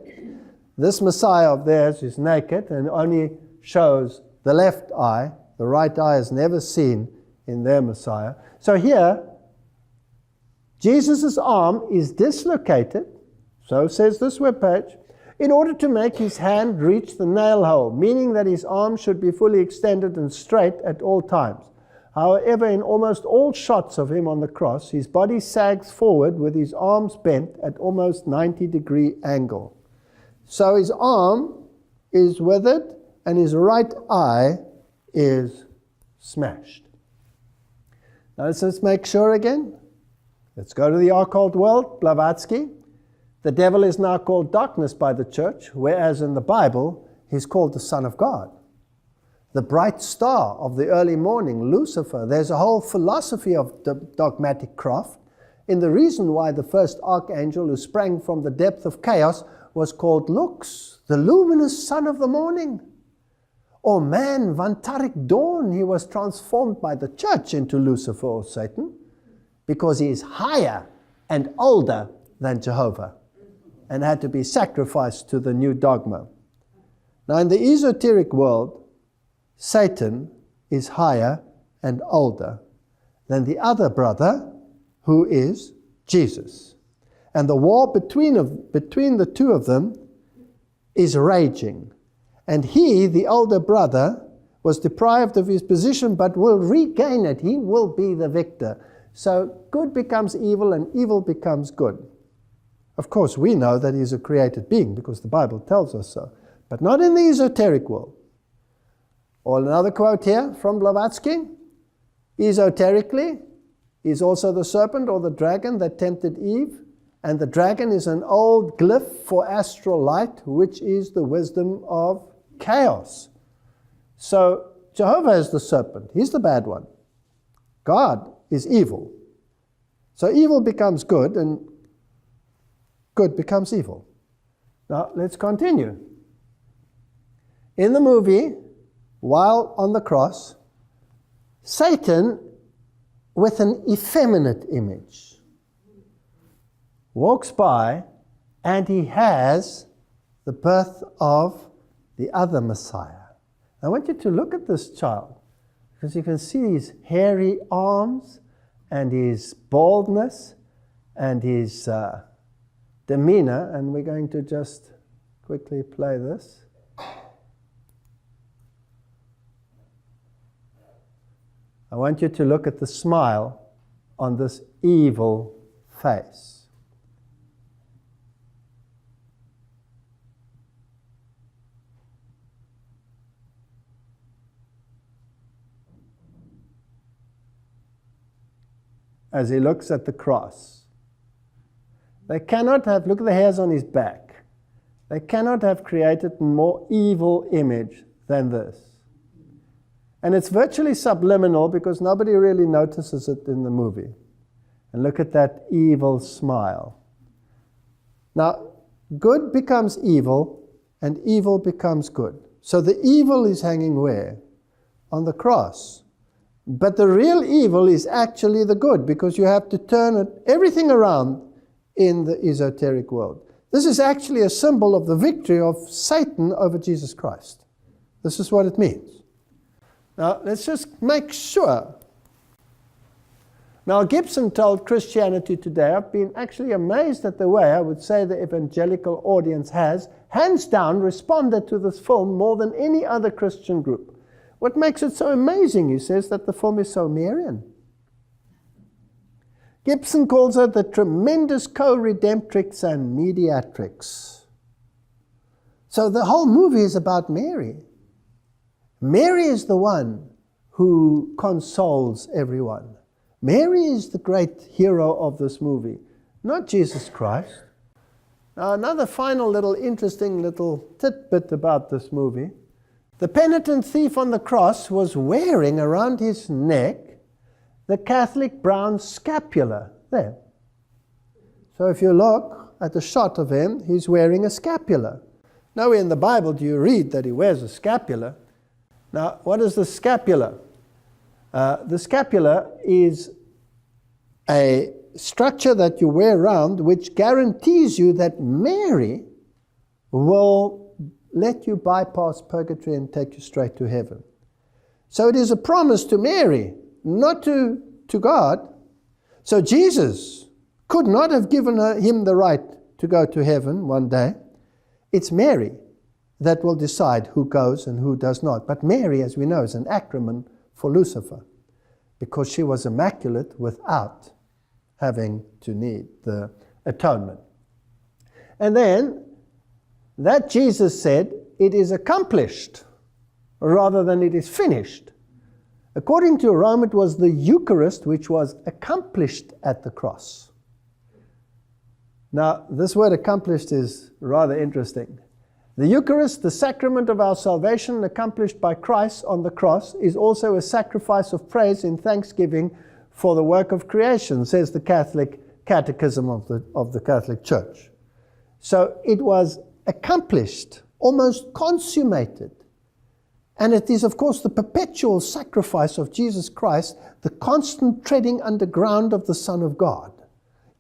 This Messiah of theirs is naked and only shows the left eye. The right eye is never seen in their Messiah. So here, Jesus' arm is dislocated, so says this webpage, in order to make his hand reach the nail hole, meaning that his arm should be fully extended and straight at all times. However, in almost all shots of him on the cross, his body sags forward with his arms bent at almost 90-degree angle. So his arm is withered and his right eye is smashed. Now let's make sure again. Let's go to the occult world, Blavatsky. The devil is now called darkness by the church, whereas in the Bible, he's called the Son of God. The bright star of the early morning, Lucifer. There's a whole philosophy of dogmatic craft in the reason why the first archangel who sprang from the depth of chaos was called Lux, the luminous son of the morning. Or man, Vantarik dawn, he was transformed by the church into Lucifer or Satan because he is higher and older than Jehovah and had to be sacrificed to the new dogma. Now in the esoteric world, Satan is higher and older than the other brother, who is Jesus. And the war between the two of them is raging. And he, the older brother, was deprived of his position but will regain it. He will be the victor. So good becomes evil and evil becomes good. Of course, we know that he's a created being because the Bible tells us so. But not in the esoteric world. Or another quote here from Blavatsky. Esoterically, he's also the serpent or the dragon that tempted Eve. And the dragon is an old glyph for astral light, which is the wisdom of chaos. So Jehovah is the serpent. He's the bad one. God is evil. So evil becomes good and good becomes evil. Now let's continue. In the movie, while on the cross, Satan, with an effeminate image, walks by and he has the birth of the other Messiah. I want you to look at this child because you can see his hairy arms and his baldness and his demeanor, and we're going to just quickly play this. I want you to look at the smile on this evil face. As he looks at the cross. They cannot have, look at the hairs on his back. They cannot have created a more evil image than this. And it's virtually subliminal because nobody really notices it in the movie. And look at that evil smile. Now, good becomes evil and evil becomes good. So the evil is hanging where? On the cross. But the real evil is actually the good, because you have to turn everything around in the esoteric world. This is actually a symbol of the victory of Satan over Jesus Christ. This is what it means. Now, let's just make sure. Now, Gibson told Christianity Today, I've been actually amazed at the way, I would say, the evangelical audience has, hands down, responded to this film more than any other Christian group. What makes it so amazing, he says, that the film is so Marian. Gibson calls her the tremendous co-redemptrix and mediatrix. So the whole movie is about Mary. Mary is the one who consoles everyone. Mary is the great hero of this movie, not Jesus Christ. Now, another final little interesting little tidbit about this movie. The penitent thief on the cross was wearing around his neck the Catholic brown scapular. There. So if you look at the shot of him, he's wearing a scapular. Nowhere in the Bible do you read that he wears a scapular. Now, what is the scapula? The scapula is a structure that you wear around which guarantees you that Mary will let you bypass purgatory and take you straight to heaven. So it is a promise to Mary, not to God. So Jesus could not have given him the right to go to heaven one day. It's Mary that will decide who goes and who does not. But Mary, as we know, is an acronym for Lucifer, because she was immaculate without having to need the atonement. And then that Jesus said, it is accomplished, rather than it is finished. According to Rome, it was the Eucharist which was accomplished at the cross. Now, this word accomplished is rather interesting. The Eucharist, the sacrament of our salvation accomplished by Christ on the cross, is also a sacrifice of praise in thanksgiving for the work of creation, says the Catholic Catechism of the Catholic Church. So it was accomplished, almost consummated. And it is, of course, the perpetual sacrifice of Jesus Christ, the constant treading underground of the Son of God,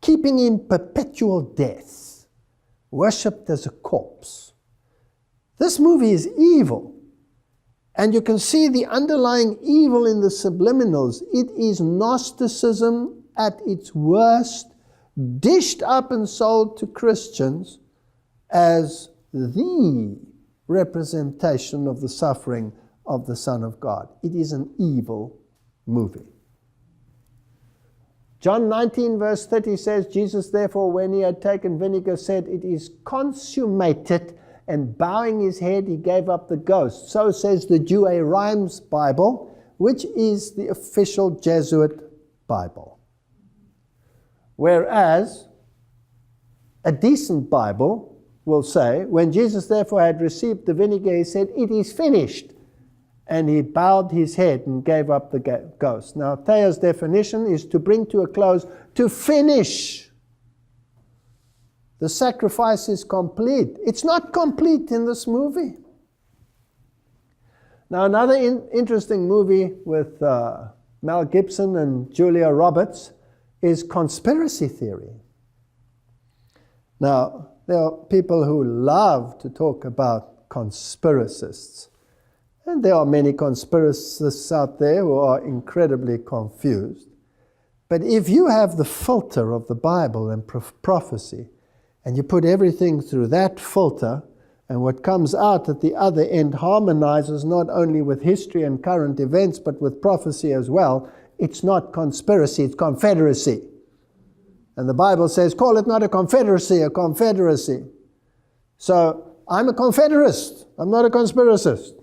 keeping him perpetual death, worshipped as a corpse. This movie is evil. And you can see the underlying evil in the subliminals. It is Gnosticism at its worst, dished up and sold to Christians as the representation of the suffering of the Son of God. It is an evil movie. John 19 verse 30 says, Jesus therefore, when he had taken vinegar, said, it is consummated, and bowing his head, he gave up the ghost. So says the Douay-Rheims Bible, which is the official Jesuit Bible. Whereas a decent Bible will say, when Jesus therefore had received the vinegar, he said, it is finished. And he bowed his head and gave up the ghost. Now, Thea's definition is to bring to a close, to finish. The sacrifice is complete. It's not complete in this movie. Now, another interesting movie with Mel Gibson and Julia Roberts is Conspiracy Theory. Now, there are people who love to talk about conspiracists. And there are many conspiracists out there who are incredibly confused. But if you have the filter of the Bible and prophecy, and you put everything through that filter, and what comes out at the other end harmonizes not only with history and current events, but with prophecy as well, it's not conspiracy, it's confederacy. And the Bible says, call it not a confederacy, a confederacy. So, I'm a confederist, I'm not a conspiracist.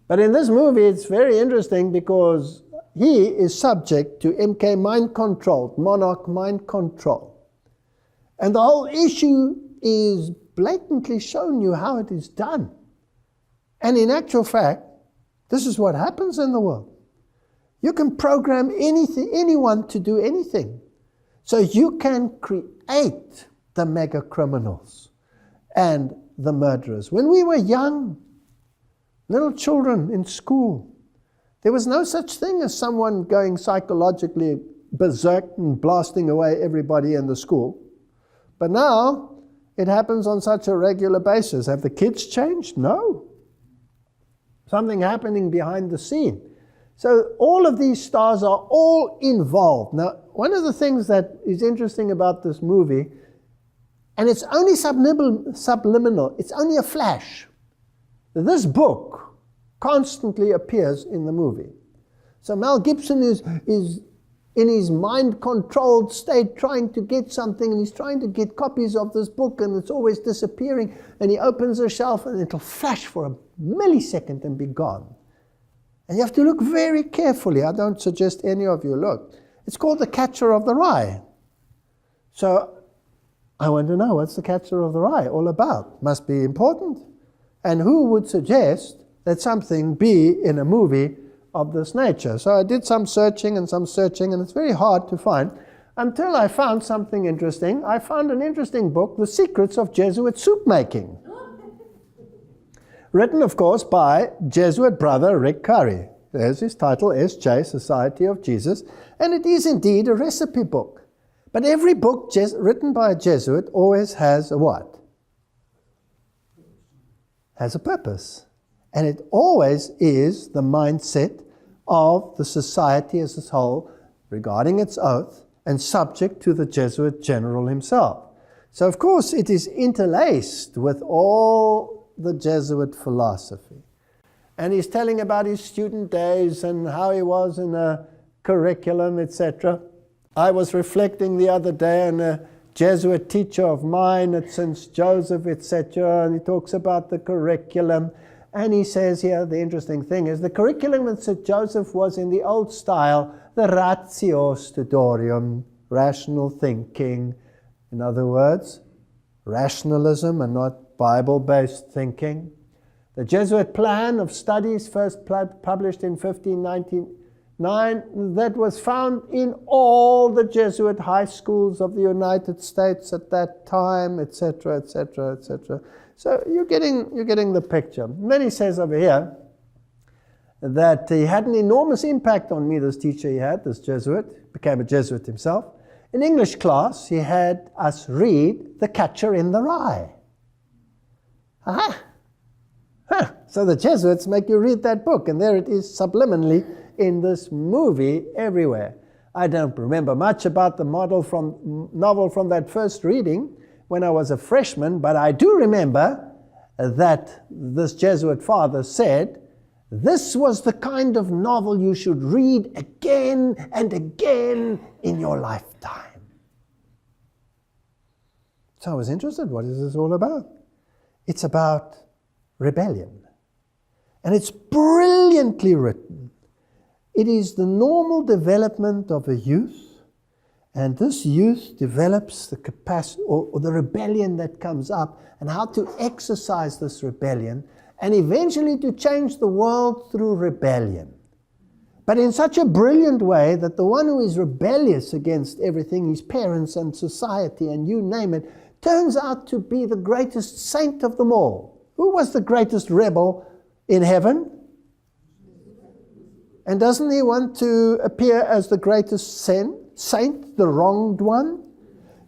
But in this movie, it's very interesting because he is subject to MK mind control, monarch mind control. And the whole issue is blatantly showing you how it is done. And in actual fact, this is what happens in the world. You can program anyone to do anything. So you can create the mega criminals and the murderers. When we were young, little children in school, there was no such thing as someone going psychologically berserk and blasting away everybody in the school. But now, it happens on such a regular basis. Have the kids changed? No. Something happening behind the scene. So all of these stars are all involved. Now, one of the things that is interesting about this movie, and it's only subliminal, it's only a flash. This book constantly appears in the movie. So Mel Gibson is in his mind-controlled state trying to get something, and he's trying to get copies of this book, and it's always disappearing, and he opens a shelf and it'll flash for a millisecond and be gone. And you have to look very carefully. I don't suggest any of you look. It's called The Catcher of the Rye. So I want to know, what's the Catcher of the Rye all about? Must be important. And who would suggest that something be in a movie of this nature? So I did some searching, and it's very hard to find, until I found something interesting. I found an interesting book, The Secrets of Jesuit Soup Making. Written, of course, by Jesuit brother Rick Curry. There's his title, S.J., Society of Jesus. And it is indeed a recipe book. But every book written by a Jesuit always has a what? Has a purpose. And it always is the mindset of the society as a whole regarding its oath and subject to the Jesuit general himself. So, of course, it is interlaced with all the Jesuit philosophy. And he's telling about his student days and how he was in a curriculum, etc. I was reflecting the other day on a Jesuit teacher of mine at St. Joseph, etc., and he talks about the curriculum. And he says here, the interesting thing is, the curriculum at St. Joseph was in the old style, the ratio studiorum, rational thinking. In other words, rationalism and not Bible-based thinking. The Jesuit plan of studies, first published in 1599, that was found in all the Jesuit high schools of the United States at that time, etc., etc., etc. So you're getting the picture. And then he says over here that he had an enormous impact on me, this teacher he had, this Jesuit, became a Jesuit himself. In English class, he had us read The Catcher in the Rye. Aha! Huh. So the Jesuits make you read that book, and there it is subliminally in this movie everywhere. I don't remember much about the novel from that first reading when I was a freshman, but I do remember that this Jesuit father said, this was the kind of novel you should read again and again in your lifetime. So I was interested, what is this all about? It's about rebellion. And it's brilliantly written. It is the normal development of a youth, and this youth develops the capacity, or the rebellion that comes up, and how to exercise this rebellion, and eventually to change the world through rebellion. But in such a brilliant way that the one who is rebellious against everything, his parents and society and you name it, turns out to be the greatest saint of them all. Who was the greatest rebel in heaven? And doesn't he want to appear as the greatest saint, the wronged one?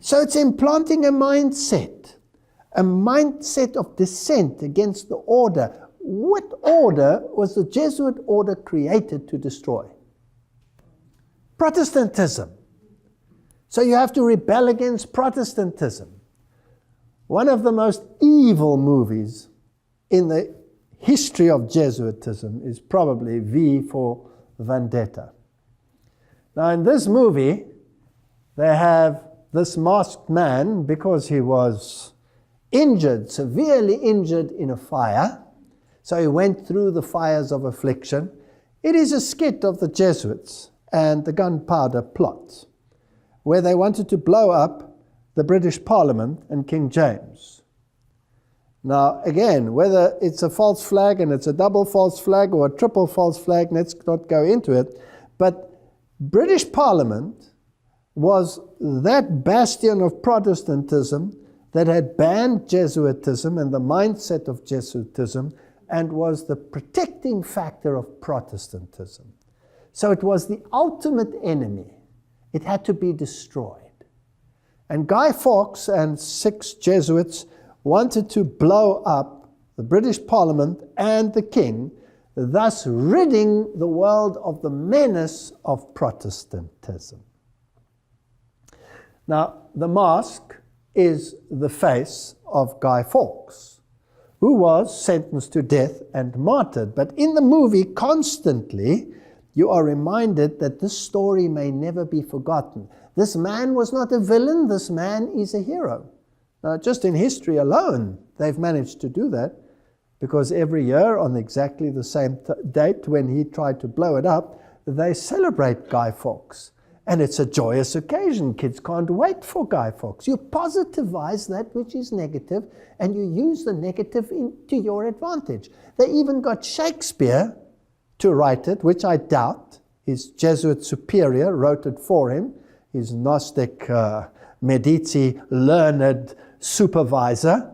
So it's implanting a mindset of dissent against the order. What order was the Jesuit order created to destroy? Protestantism. So you have to rebel against Protestantism. One of the most evil movies in the history of Jesuitism is probably V for Vendetta. Now in this movie, they have this masked man, because he was injured, severely injured in a fire, so he went through the fires of affliction. It is a skit of the Jesuits and the gunpowder plot, where they wanted to blow up the British Parliament and King James. Now, again, whether it's a false flag and it's a double false flag or a triple false flag, let's not go into it, but British Parliament was that bastion of Protestantism that had banned Jesuitism and the mindset of Jesuitism and was the protecting factor of Protestantism. So it was the ultimate enemy. It had to be destroyed. And Guy Fawkes and 6 Jesuits wanted to blow up the British Parliament and the King, thus ridding the world of the menace of Protestantism. Now, the mask is the face of Guy Fawkes, who was sentenced to death and martyred. But in the movie, constantly, you are reminded that this story may never be forgotten. This man was not a villain, this man is a hero. Now, just in history alone, they've managed to do that, because every year on exactly the same date when he tried to blow it up, they celebrate Guy Fawkes. And it's a joyous occasion. Kids can't wait for Guy Fawkes. You positivize that which is negative, and you use the negative to your advantage. They even got Shakespeare to write it, which I doubt. His Jesuit superior wrote it for him. His Gnostic Medici learned supervisor,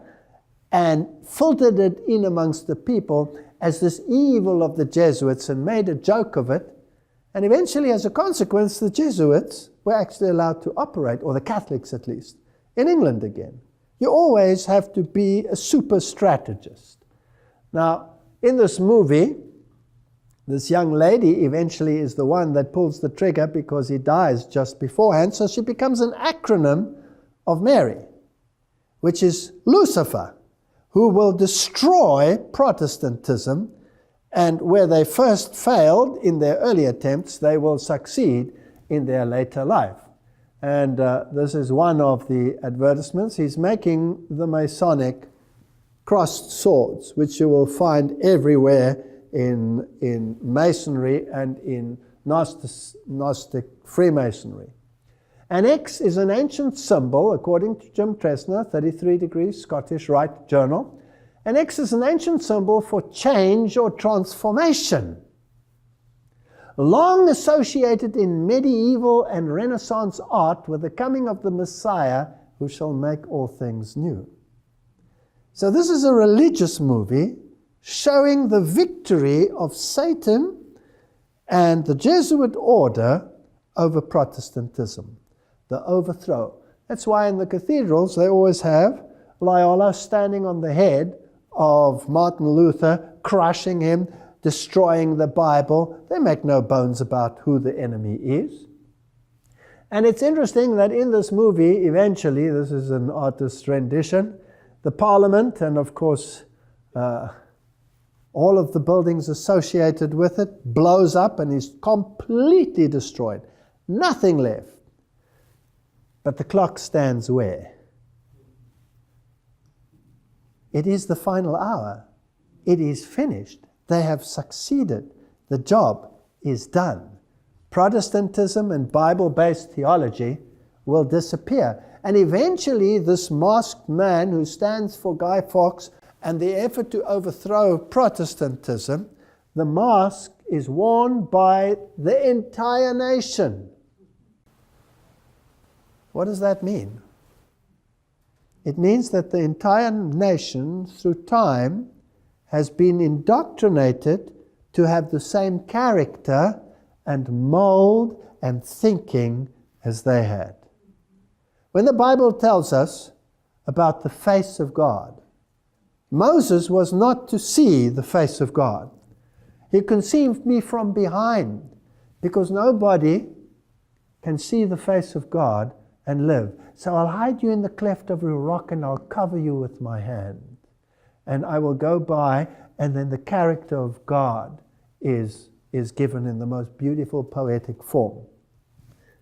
and filtered it in amongst the people as this evil of the Jesuits and made a joke of it. And eventually, as a consequence, the Jesuits were actually allowed to operate, or the Catholics at least, in England again. You always have to be a super strategist. Now, in this movie, this young lady eventually is the one that pulls the trigger because he dies just beforehand, so she becomes an acronym of Mary, which is Lucifer, who will destroy Protestantism, and where they first failed in their early attempts, they will succeed in their later life. And this is one of the advertisements. He's making the Masonic crossed swords, which you will find everywhere in Masonry and in Gnostic Freemasonry. An X is an ancient symbol, according to Jim Tresner, 33 Degrees, Scottish Rite Journal. An X is an ancient symbol for change or transformation, long associated in medieval and Renaissance art with the coming of the Messiah, who shall make all things new. So this is a religious movie showing the victory of Satan and the Jesuit order over Protestantism, the overthrow. That's why in the cathedrals they always have Loyola standing on the head of Martin Luther, crushing him, destroying the Bible. They make no bones about who the enemy is. And it's interesting that in this movie, eventually, this is an artist's rendition, the Parliament, and of course, all of the buildings associated with it, blows up and is completely destroyed. Nothing left. But the clock stands where? It is the final hour. It is finished. They have succeeded. The job is done. Protestantism and Bible-based theology will disappear. And eventually, this masked man who stands for Guy Fawkes and the effort to overthrow Protestantism, the mask is worn by the entire nation. What does that mean? It means that the entire nation, through time, has been indoctrinated to have the same character and mold and thinking as they had. When the Bible tells us about the face of God, Moses was not to see the face of God. He conceived me from behind, because nobody can see the face of God and live. So I'll hide you in the cleft of a rock and I'll cover you with my hand. And I will go by, and then the character of God is given in the most beautiful poetic form.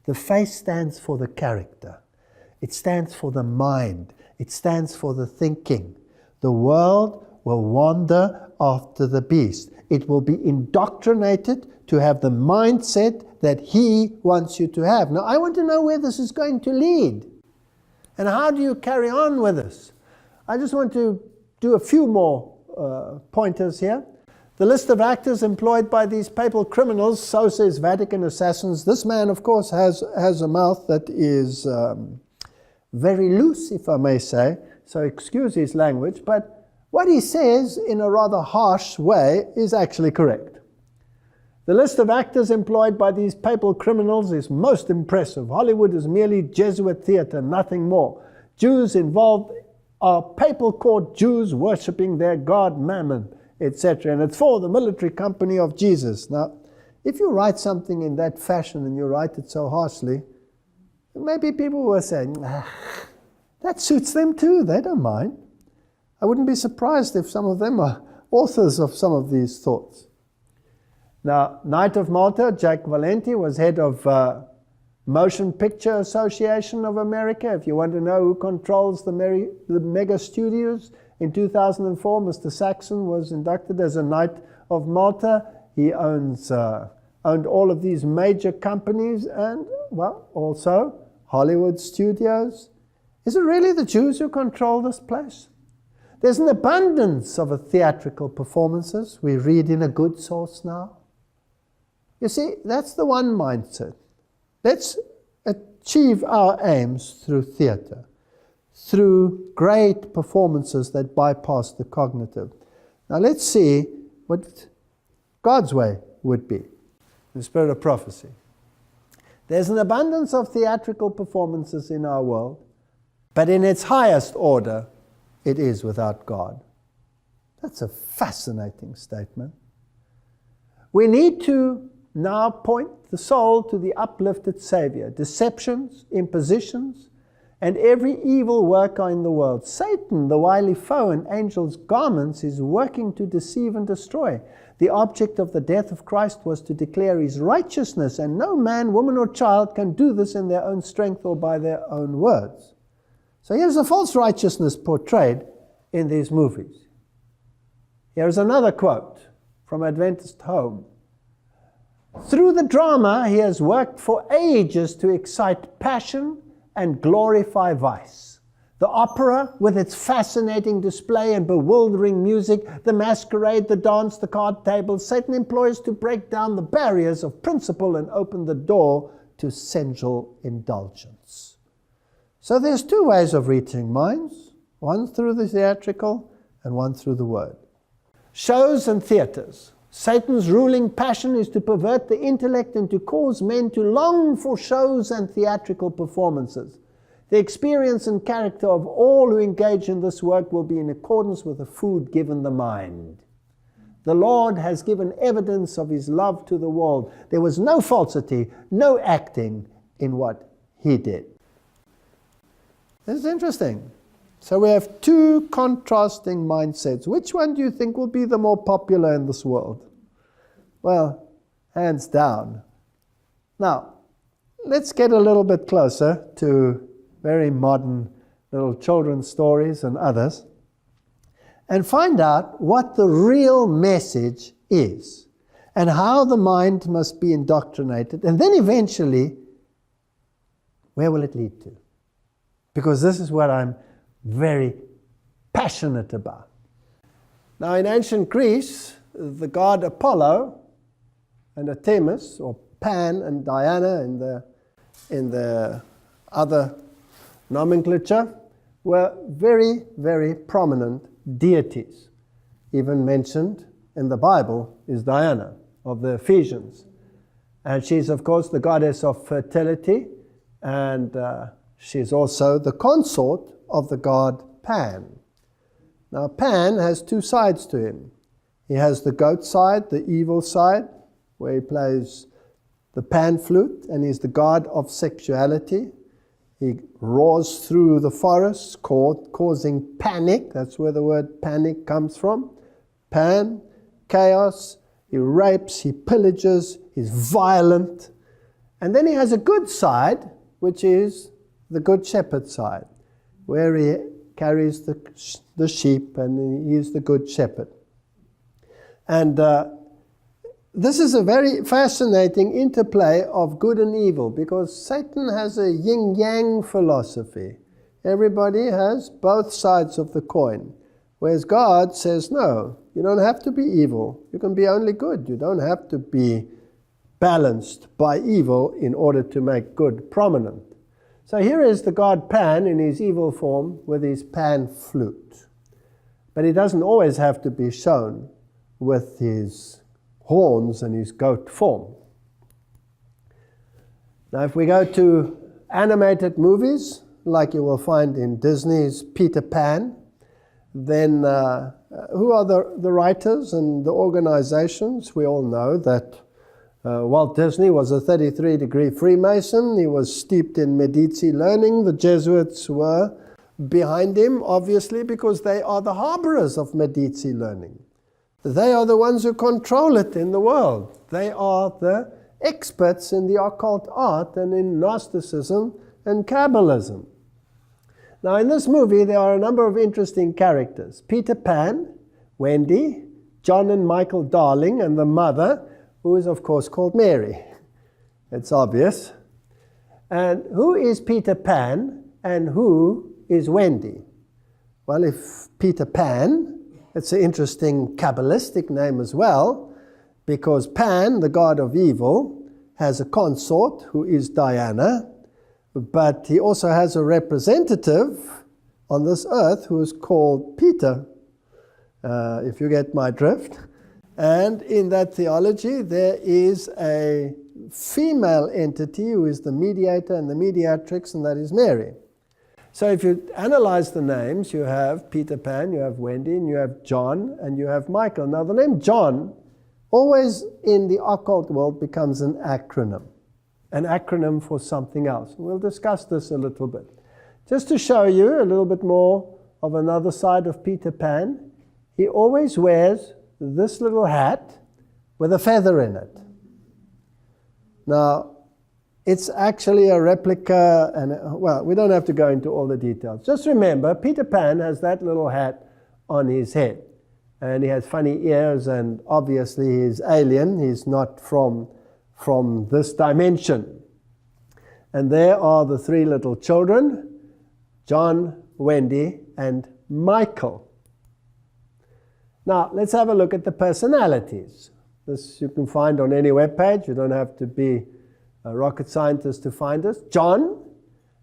The face stands for the character. It stands for the mind. It stands for the thinking. The world will wander after the beast. It will be indoctrinated to have the mindset that he wants you to have. Now, I want to know where this is going to lead. And how do you carry on with this? I just want to do a few more pointers here. The list of actors employed by these papal criminals, so says Vatican assassins. This man, of course, has a mouth that is very loose, if I may say, so excuse his language, but what he says in a rather harsh way is actually correct. The list of actors employed by these papal criminals is most impressive. Hollywood is merely Jesuit theater, nothing more. Jews involved are papal court Jews worshipping their god Mammon, etc. And it's for the military company of Jesus. Now, if you write something in that fashion and you write it so harshly, maybe people will say, that suits them too, they don't mind. I wouldn't be surprised if some of them are authors of some of these thoughts. Now, Knight of Malta, Jack Valenti, was head of Motion Picture Association of America. If you want to know who controls the mega studios, in 2004, Mr. Saxon was inducted as a Knight of Malta. He owns owned all of these major companies and, well, also Hollywood studios. Is it really the Jews who control this place? There's an abundance of theatrical performances. We read in a good source now. You see, that's the one mindset. Let's achieve our aims through theater, through great performances that bypass the cognitive. Now let's see what God's way would be, the spirit of prophecy. There's an abundance of theatrical performances in our world, but in its highest order, it is without God. That's a fascinating statement. We need to now point the soul to the uplifted Savior. Deceptions, impositions, and every evil worker in the world. Satan, the wily foe in angels' garments, is working to deceive and destroy. The object of the death of Christ was to declare his righteousness, and no man, woman, or child can do this in their own strength or by their own words. So here's a false righteousness portrayed in these movies. Here's another quote from Adventist Home. Through the drama, he has worked for ages to excite passion and glorify vice. The opera, with its fascinating display and bewildering music, the masquerade, the dance, the card tables, Satan employs to break down the barriers of principle and open the door to sensual indulgence. So there's two ways of reaching minds, one through the theatrical and one through the word. Shows and theaters. Satan's ruling passion is to pervert the intellect and to cause men to long for shows and theatrical performances. The experience and character of all who engage in this work will be in accordance with the food given the mind. The Lord has given evidence of his love to the world. There was no falsity, no acting in what he did. This is interesting. So we have two contrasting mindsets. Which one do you think will be the more popular in this world? Well, hands down. Now, let's get a little bit closer to very modern little children's stories and others and find out what the real message is and how the mind must be indoctrinated, and then eventually, where will it lead to? Because this is what I'm very passionate about. Now, in ancient Greece, the god Apollo and Artemis, or Pan and Diana in the other nomenclature, were very, very prominent deities. Even mentioned in the Bible is Diana of the Ephesians. And she's, of course, the goddess of fertility, and she's also the consort of the god Pan. Now, Pan has two sides to him. He has the goat side, the evil side, where he plays the pan flute, and he's the god of sexuality. He roars through the forests, causing panic. That's where the word panic comes from. Pan, chaos. He rapes, he pillages, he's violent. And then he has a good side, which is the good shepherd side, where he carries the sheep, and he is the good shepherd. And this is a very fascinating interplay of good and evil, because Satan has a yin-yang philosophy. Everybody has both sides of the coin, whereas God says, no, you don't have to be evil. You can be only good. You don't have to be balanced by evil in order to make good prominent. So here is the god Pan in his evil form with his pan flute. But he doesn't always have to be shown with his horns and his goat form. Now, if we go to animated movies, like you will find in Disney's Peter Pan, then who are the writers and the organizations? We all know that Walt Disney was a 33-degree Freemason. He was steeped in Medici learning. The Jesuits were behind him, obviously, because they are the harborers of Medici learning. They are the ones who control it in the world. They are the experts in the occult art and in Gnosticism and Kabbalism. Now, in this movie, there are a number of interesting characters. Peter Pan, Wendy, John and Michael Darling, and the mother, who is of course called Mary. It's obvious. And who is Peter Pan and who is Wendy? Well, if Peter Pan, it's an interesting Kabbalistic name as well, because Pan, the god of evil, has a consort who is Diana, but he also has a representative on this earth who is called Peter, if you get my drift. And in that theology, there is a female entity who is the mediator and the mediatrix, and that is Mary. So if you analyze the names, you have Peter Pan, you have Wendy, and you have John, and you have Michael. Now the name John always in the occult world becomes an acronym for something else. We'll discuss this a little bit. Just to show you a little bit more of another side of Peter Pan, he always wears this little hat with a feather in it. Now, it's actually a replica, and well, we don't have to go into all the details. Just remember, Peter Pan has that little hat on his head. And he has funny ears, and obviously he's alien. He's not from this dimension. And there are the three little children, John, Wendy, and Michael. Now, let's have a look at the personalities. This you can find on any webpage. You don't have to be a rocket scientist to find this. John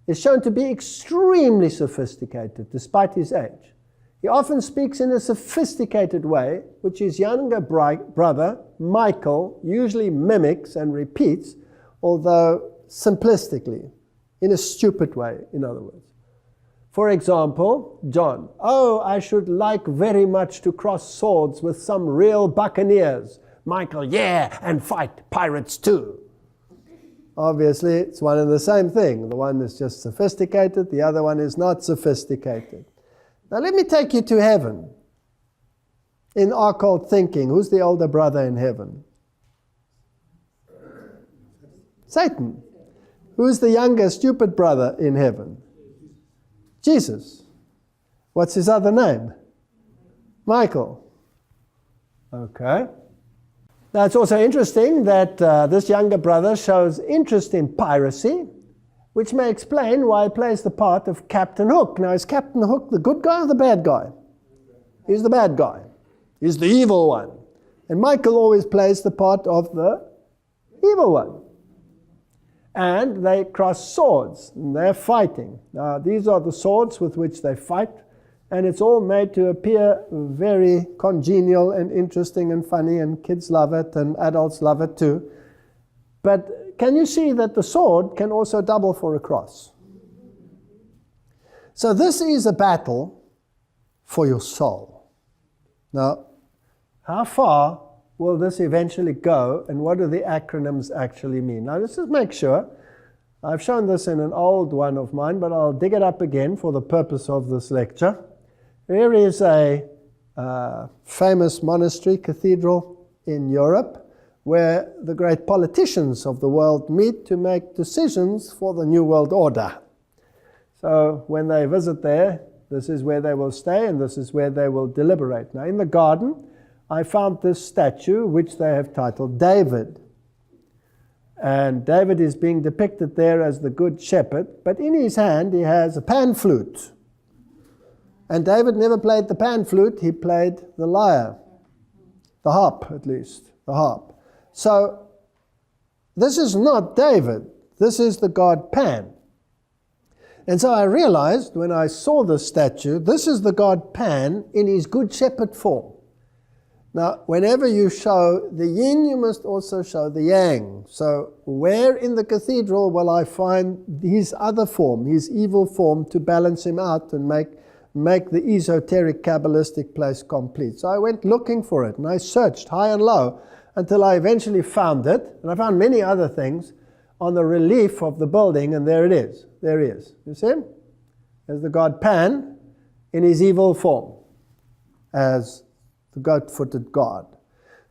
is shown to be extremely sophisticated despite his age. He often speaks in a sophisticated way, which his younger brother, Michael, usually mimics and repeats, although simplistically, in a stupid way, in other words. For example, John, "Oh, I should like very much to cross swords with some real buccaneers." Michael, "Yeah, and fight pirates too." Obviously, it's one and the same thing. The one is just sophisticated, the other one is not sophisticated. Now let me take you to heaven. In occult thinking, who's the older brother in heaven? Satan. Who's the younger stupid brother in heaven? Jesus. What's his other name? Michael. Okay. Now it's also interesting that this younger brother shows interest in piracy, which may explain why he plays the part of Captain Hook. Now, is Captain Hook the good guy or the bad guy? He's the bad guy. He's the evil one. And Michael always plays the part of the evil one. And they cross swords, and they're fighting. Now, these are the swords with which they fight, and it's all made to appear very congenial and interesting and funny, and kids love it, and adults love it too. But can you see that the sword can also double for a cross? So this is a battle for your soul. Now, how far will this eventually go, and what do the acronyms actually mean? Now, let's just make sure. I've shown this in an old one of mine, but I'll dig it up again for the purpose of this lecture. Here is a famous monastery cathedral in Europe, where the great politicians of the world meet to make decisions for the New World Order. So when they visit there, this is where they will stay, and this is where they will deliberate. Now in the garden, I found this statue, which they have titled David. And David is being depicted there as the good shepherd, but in his hand he has a pan flute. And David never played the pan flute, he played the lyre. The harp, at least, the harp. So, this is not David. This is the god Pan. And so I realized when I saw this statue, this is the god Pan in his good shepherd form. Now, whenever you show the yin, you must also show the yang. So, where in the cathedral will I find his other form, his evil form, to balance him out and make the esoteric Kabbalistic place complete? So I went looking for it, and I searched high and low, until I eventually found it, and I found many other things on the relief of the building, and there it is. There he is. You see him? There's the god Pan in his evil form as the goat-footed god.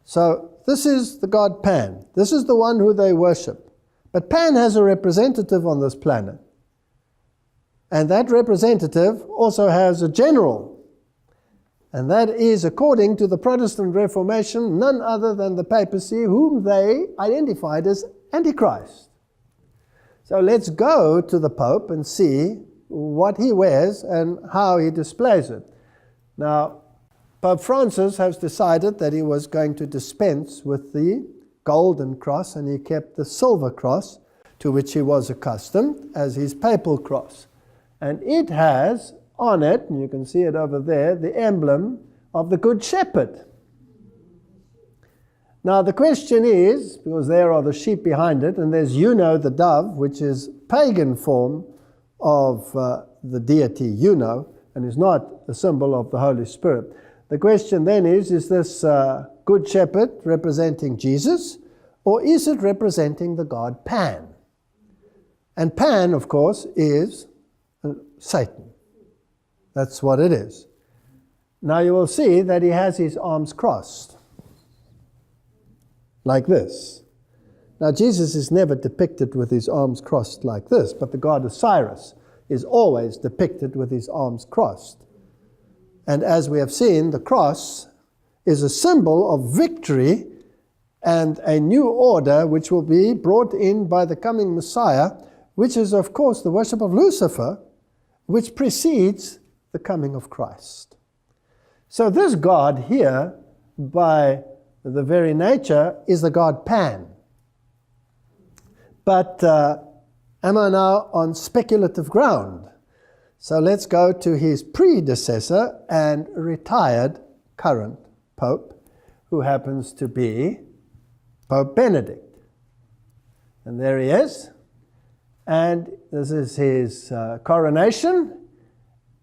So this is the god Pan. This is the one who they worship. But Pan has a representative on this planet. And that representative also has a general. And that is, according to the Protestant Reformation, none other than the papacy, whom they identified as Antichrist. So let's go to the Pope and see what he wears and how he displays it. Now, Pope Francis has decided that he was going to dispense with the golden cross, and he kept the silver cross, to which he was accustomed, as his papal cross. And it has on it, and you can see it over there, the emblem of the Good Shepherd. Now the question is, because there are the sheep behind it, and there's Juno the dove, which is pagan form of the deity Juno, and is not a symbol of the Holy Spirit. The question then is this Good Shepherd representing Jesus, or is it representing the god Pan? And Pan, of course, is Satan. That's what it is. Now you will see that he has his arms crossed, like this. Now Jesus is never depicted with his arms crossed like this, but the god Osiris is always depicted with his arms crossed. And as we have seen, the cross is a symbol of victory and a new order which will be brought in by the coming Messiah, which is, of course, the worship of Lucifer, which precedes the coming of Christ. So this god here, by the very nature, is the god Pan. But am I now on speculative ground? So let's go to his predecessor and retired current Pope, who happens to be Pope Benedict. And there he is. And this is his coronation.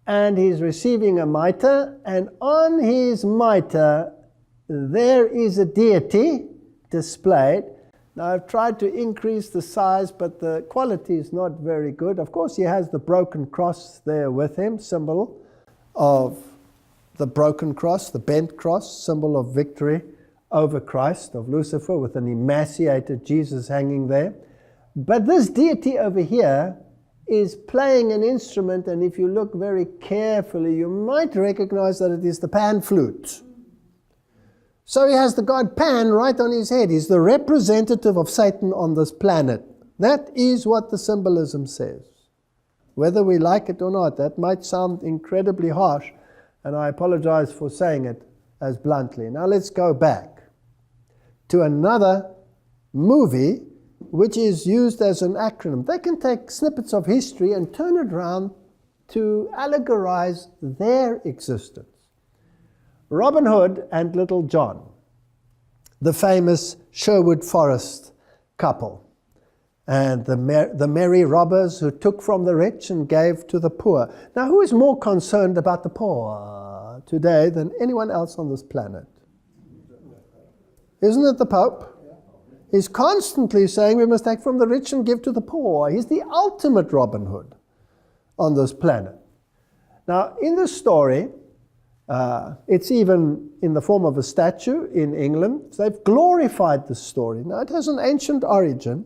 And he's receiving a mitre. And on his mitre, there is a deity displayed. Now, I've tried to increase the size, but the quality is not very good. Of course, he has the broken cross there with him, symbol of the broken cross, the bent cross, symbol of victory over Christ, of Lucifer, with an emaciated Jesus hanging there. But this deity over here is playing an instrument, and if you look very carefully, you might recognize that it is the pan flute. So he has the god Pan right on his head. He's the representative of Satan on this planet. That is what the symbolism says. Whether we like it or not, that might sound incredibly harsh, and I apologize for saying it as bluntly. Now let's go back to another movie which is used as an acronym. They can take snippets of history and turn it around to allegorize their existence. Robin Hood and Little John, the famous Sherwood Forest couple, and the merry robbers who took from the rich and gave to the poor. Now, who is more concerned about the poor today than anyone else on this planet? Isn't it the Pope? He's constantly saying we must take from the rich and give to the poor. He's the ultimate Robin Hood on this planet. Now, in this story, it's even in the form of a statue in England. So they've glorified the story. Now, it has an ancient origin,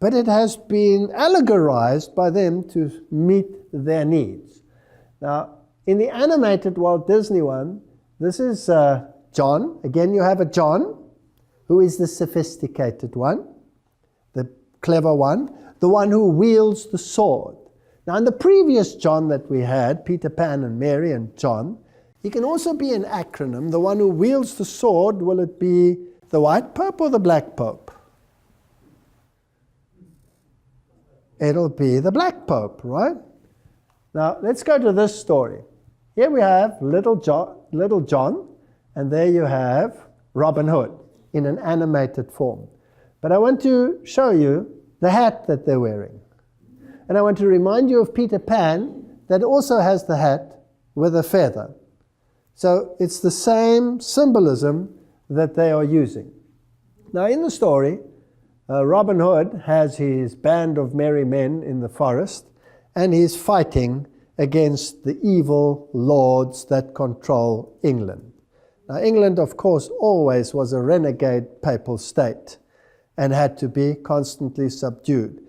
but it has been allegorized by them to meet their needs. Now, in the animated Walt Disney one, this is John. Again, you have a John, who is the sophisticated one, the clever one, the one who wields the sword. Now, in the previous John that we had, Peter, Pan, and Mary, and John, he can also be an acronym. The one who wields the sword, will it be the white pope or the black pope? It'll be the black pope, right? Now, let's go to this story. Here we have Little John, and there you have Robin Hood in an animated form. But I want to show you the hat that they're wearing. And I want to remind you of Peter Pan, that also has the hat with a feather. So it's the same symbolism that they are using. Now in the story, Robin Hood has his band of merry men in the forest, and he's fighting against the evil lords that control England. Now England, of course, always was a renegade papal state and had to be constantly subdued.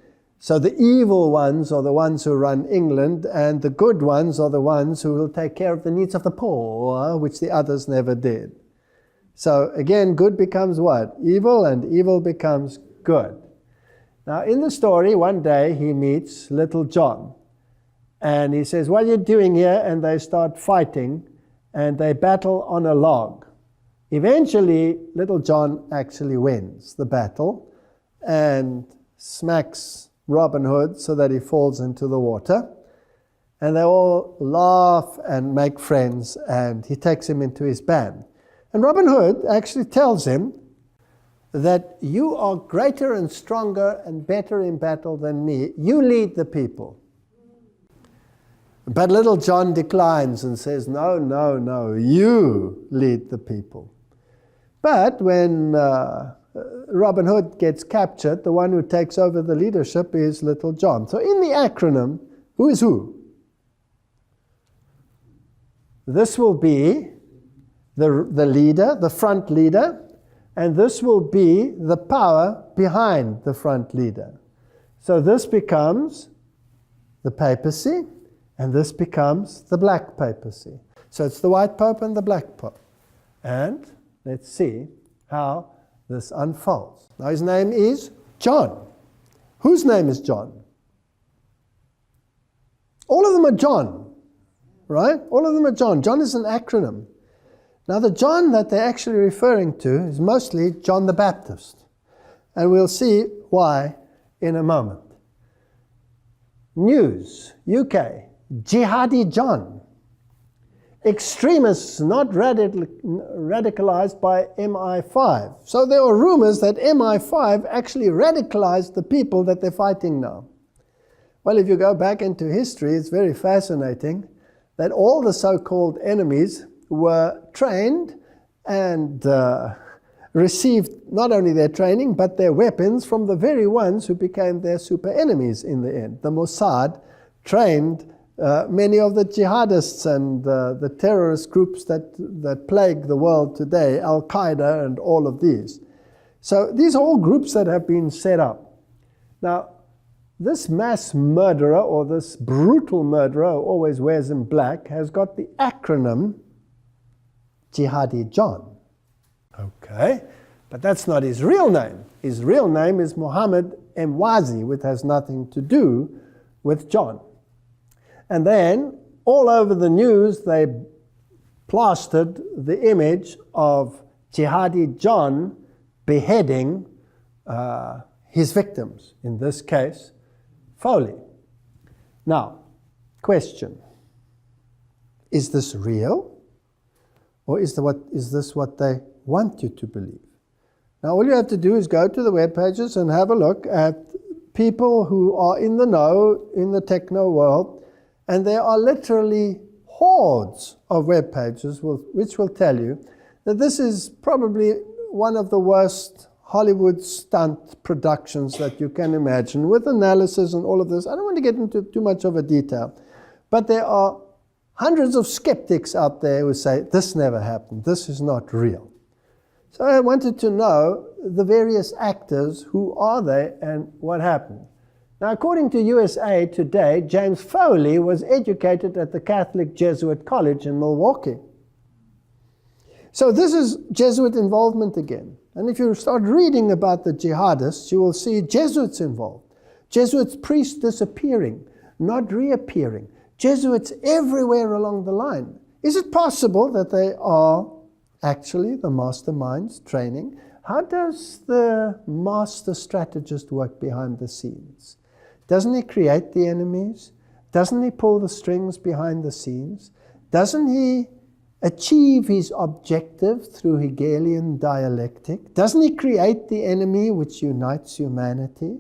So the evil ones are the ones who run England, and the good ones are the ones who will take care of the needs of the poor, which the others never did. So again, good becomes what? Evil, and evil becomes good. Now in the story, one day he meets little John. And he says, what are you doing here? And they start fighting, and they battle on a log. Eventually, little John actually wins the battle and smacks Robin Hood so that he falls into the water. And they all laugh and make friends, and he takes him into his band. And Robin Hood actually tells him that you are greater and stronger and better in battle than me. You lead the people. But little John declines and says, no, no, no, you lead the people. But when Robin Hood gets captured, the one who takes over the leadership is little John. So in the acronym, who is who? This will be the leader, the front leader, and this will be the power behind the front leader. So this becomes the papacy, and this becomes the black papacy. So it's the white pope and the black pope. And let's see how this unfolds. Now his name is John. Whose name is John? All of them are John, right? All of them are John. John is an acronym. Now the John that they're actually referring to is mostly John the Baptist. And we'll see why in a moment. News, UK. Jihadi John. Extremists not radicalized by MI5. So there are rumors that MI5 actually radicalized the people that they're fighting now. Well, if you go back into history, it's very fascinating that all the so-called enemies were trained and received not only their training, but their weapons from the very ones who became their super enemies in the end. The Mossad trained many of the jihadists and the terrorist groups that plague the world today, Al-Qaeda and all of these. So these are all groups that have been set up. Now, this mass murderer, or this brutal murderer who always wears in black, has got the acronym Jihadi John. Okay, but that's not his real name. His real name is Muhammad Mwazi, which has nothing to do with John. And then, all over the news, they plastered the image of Jihadi John beheading his victims, in this case, Foley. Now, question. Is this real? Or is this what they want you to believe? Now, all you have to do is go to the web pages and have a look at people who are in the know, in the techno world, and there are literally hordes of web pages which will tell you that this is probably one of the worst Hollywood stunt productions that you can imagine, with analysis and all of this. I don't want to get into too much of a detail, but there are hundreds of skeptics out there who say, this never happened, this is not real. So I wanted to know the various actors, who are they and what happened. Now, according to USA Today, James Foley was educated at the Catholic Jesuit College in Milwaukee. So this is Jesuit involvement again. And if you start reading about the jihadists, you will see Jesuits involved. Jesuits priests disappearing, not reappearing. Jesuits everywhere along the line. Is it possible that they are actually the masterminds training? How does the master strategist work behind the scenes? Doesn't he create the enemies? Doesn't he pull the strings behind the scenes? Doesn't he achieve his objective through Hegelian dialectic? Doesn't he create the enemy which unites humanity?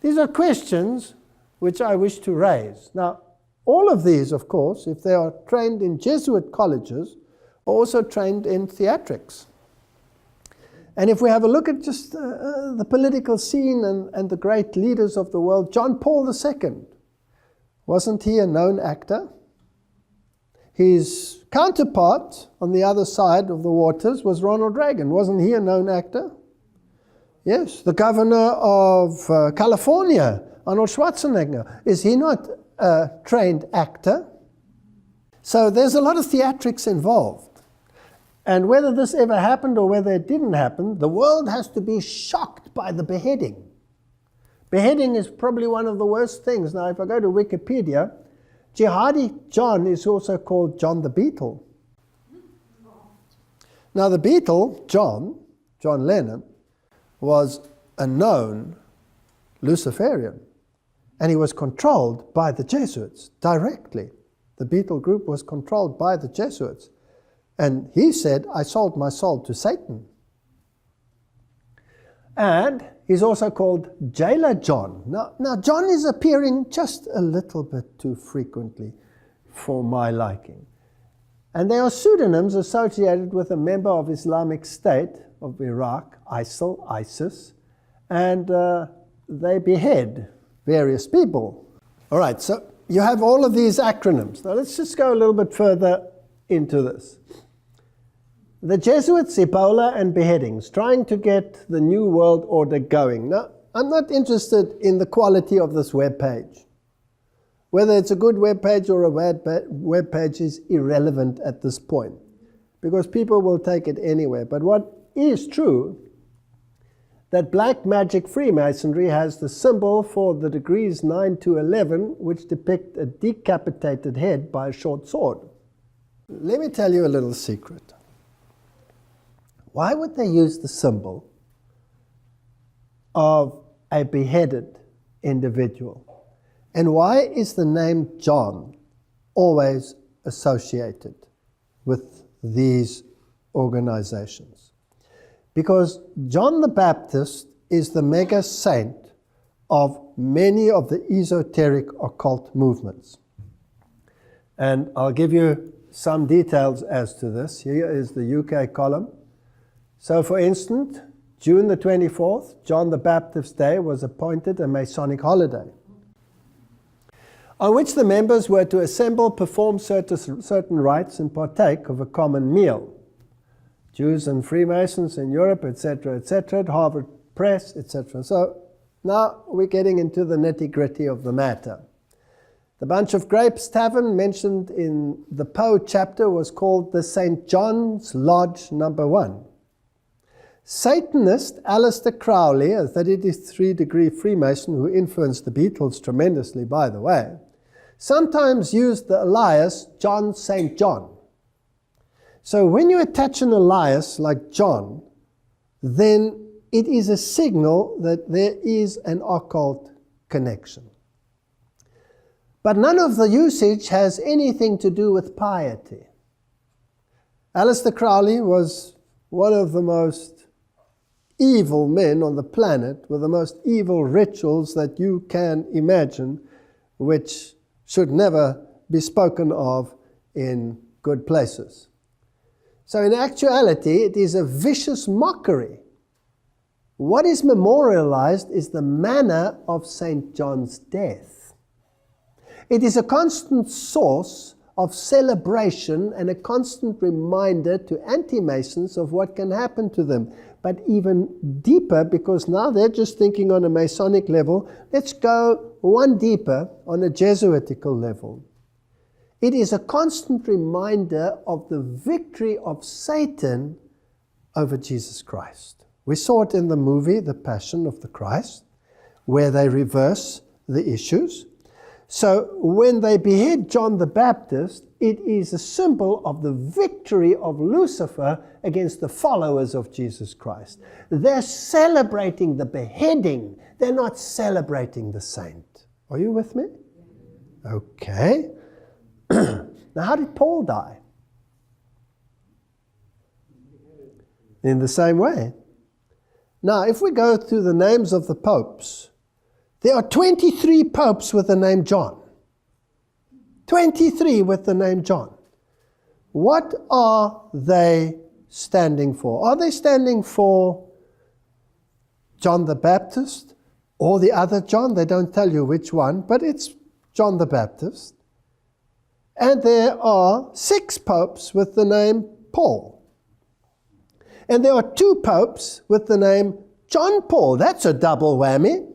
These are questions which I wish to raise. Now, all of these, of course, if they are trained in Jesuit colleges, are also trained in theatrics. And if we have a look at just the political scene and the great leaders of the world, John Paul II, wasn't he a known actor? His counterpart on the other side of the waters was Ronald Reagan. Wasn't he a known actor? Yes. The governor of California Arnold Schwarzenegger, is he not a trained actor? So there's a lot of theatrics involved. And whether this ever happened or whether it didn't happen, the world has to be shocked by the beheading. Beheading is probably one of the worst things. Now, if I go to Wikipedia, Jihadi John is also called John the Beetle. Now, the Beetle, John Lennon, was a known Luciferian. And he was controlled by the Jesuits directly. The Beetle group was controlled by the Jesuits. And he said, I sold my soul to Satan. And he's also called Jailer John. Now John is appearing just a little bit too frequently for my liking. And they are pseudonyms associated with a member of Islamic State of Iraq, ISIL, ISIS, and they behead various people. All right, so you have all of these acronyms. Now let's just go a little bit further into this. The Jesuits, Ebola, and beheadings, trying to get the New World Order going. Now, I'm not interested in the quality of this web page. Whether it's a good web page or a bad web page is irrelevant at this point, because people will take it anywhere. But what is true, that black magic Freemasonry has the symbol for the degrees 9 to 11, which depict a decapitated head by a short sword. Let me tell you a little secret. Why would they use the symbol of a beheaded individual? And why is the name John always associated with these organizations? Because John the Baptist is the mega saint of many of the esoteric occult movements. And I'll give you some details as to this. Here is the UK column. So, for instance, June the 24th, John the Baptist's Day, was appointed a Masonic holiday, on which the members were to assemble, perform certain rites, and partake of a common meal. Jews and Freemasons in Europe, etc., etc., at Harvard Press, etc. So now we're getting into the nitty-gritty of the matter. The Bunch of Grapes Tavern mentioned in the Poe chapter was called the St. John's Lodge No. 1. Satanist Aleister Crowley, a 33-degree Freemason who influenced the Beatles tremendously, by the way, sometimes used the alias John St. John. So when you attach an alias like John, then it is a signal that there is an occult connection. But none of the usage has anything to do with piety. Aleister Crowley was one of the most evil men on the planet, with the most evil rituals that you can imagine, which should never be spoken of in good places. So in actuality, it is a vicious mockery. What is memorialized is the manner of St. John's death. It is a constant source of celebration and a constant reminder to anti-Masons of what can happen to them. But even deeper, because now they're just thinking on a Masonic level, let's go one deeper on a Jesuitical level. It is a constant reminder of the victory of Satan over Jesus Christ. We saw it in the movie, The Passion of the Christ, where they reverse the issues. So when they behead John the Baptist, it is a symbol of the victory of Lucifer against the followers of Jesus Christ. They're celebrating the beheading. They're not celebrating the saint. Are you with me? Okay. Now, how did Paul die? In the same way. Now, if we go through the names of the popes, there are 23 popes with the name John. 23 with the name John. What are they standing for? Are they standing for John the Baptist or the other John? They don't tell you which one, but it's John the Baptist. And there are 6 popes with the name Paul. And there are 2 popes with the name John Paul. That's a double whammy.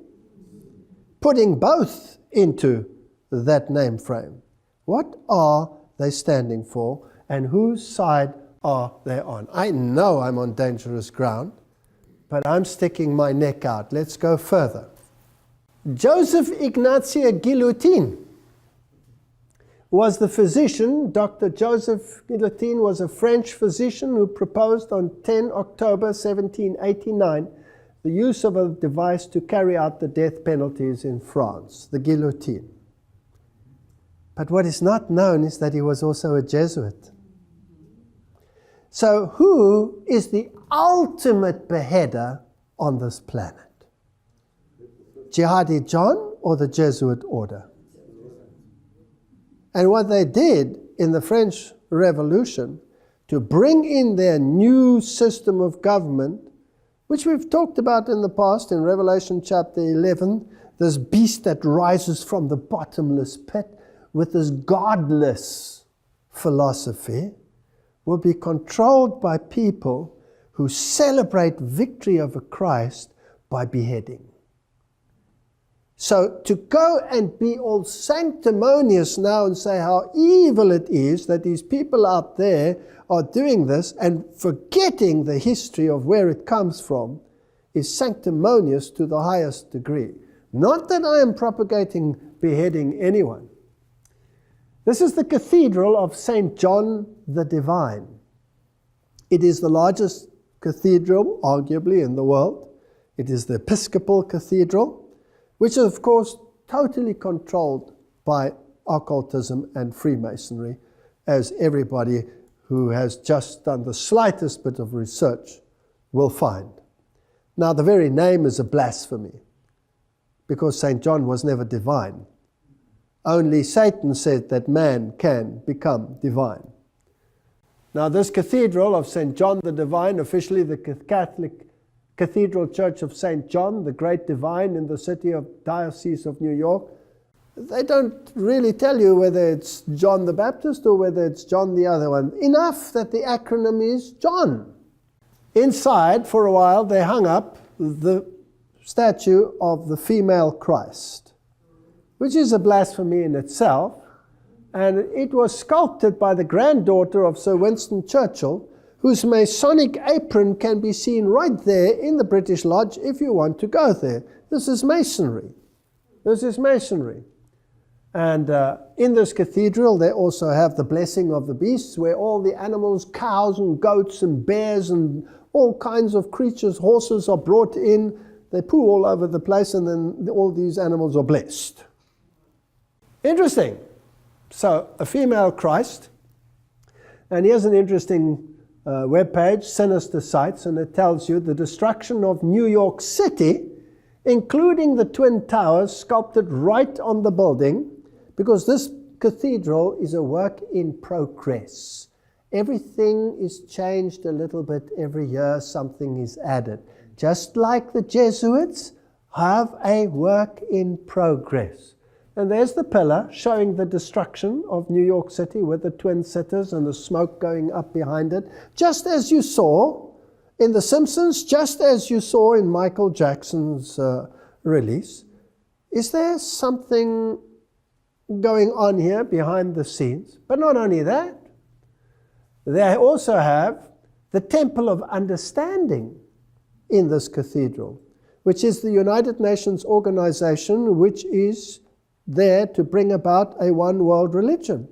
putting both into that name frame. What are they standing for, and whose side are they on? I know I'm on dangerous ground, but I'm sticking my neck out. Let's go further. Joseph Ignace Guillotin was the physician. Dr. Joseph Guillotin was a French physician who proposed on 10 October 1789 the use of a device to carry out the death penalties in France, the guillotine. But what is not known is that he was also a Jesuit. So who is the ultimate beheader on this planet? Jihadi John or the Jesuit order? And what they did in the French Revolution to bring in their new system of government, which we've talked about in the past in Revelation chapter 11, this beast that rises from the bottomless pit with this godless philosophy, will be controlled by people who celebrate victory over Christ by beheading. So to go and be all sanctimonious now and say how evil it is that these people out there are doing this and forgetting the history of where it comes from is sanctimonious to the highest degree. Not that I am propagating beheading anyone. This is the Cathedral of St. John the Divine. It is the largest cathedral, arguably, in the world. It is the Episcopal Cathedral, which is, of course, totally controlled by occultism and Freemasonry, as everybody who has just done the slightest bit of research will find. Now, the very name is a blasphemy, because St. John was never divine. Only Satan said that man can become divine. Now, this Cathedral of St. John the Divine, officially the Catholic Cathedral Church of St. John, the great divine in the city of Diocese of New York, they don't really tell you whether it's John the Baptist or whether it's John the other one. Enough that the acronym is John. Inside, for a while, they hung up the statue of the female Christ, which is a blasphemy in itself, and it was sculpted by the granddaughter of Sir Winston Churchill, whose Masonic apron can be seen right there in the British Lodge if you want to go there. This is Masonry. This is Masonry. And in this cathedral, they also have the blessing of the beasts, where all the animals, cows and goats and bears and all kinds of creatures, horses are brought in. They poo all over the place, and then all these animals are blessed. Interesting. So, a female Christ. And here's an interesting webpage, Sinister Sites, and it tells you the destruction of New York City, including the Twin Towers, sculpted right on the building, because this cathedral is a work in progress. Everything is changed a little bit every year, something is added. Just like the Jesuits have a work in progress. And there's the pillar showing the destruction of New York City with the twin sitters and the smoke going up behind it. Just as you saw in The Simpsons, just as you saw in Michael Jackson's release. Is there something going on here behind the scenes? But not only that, they also have the Temple of Understanding in this cathedral, which is the United Nations organization which is there to bring about a one world religion,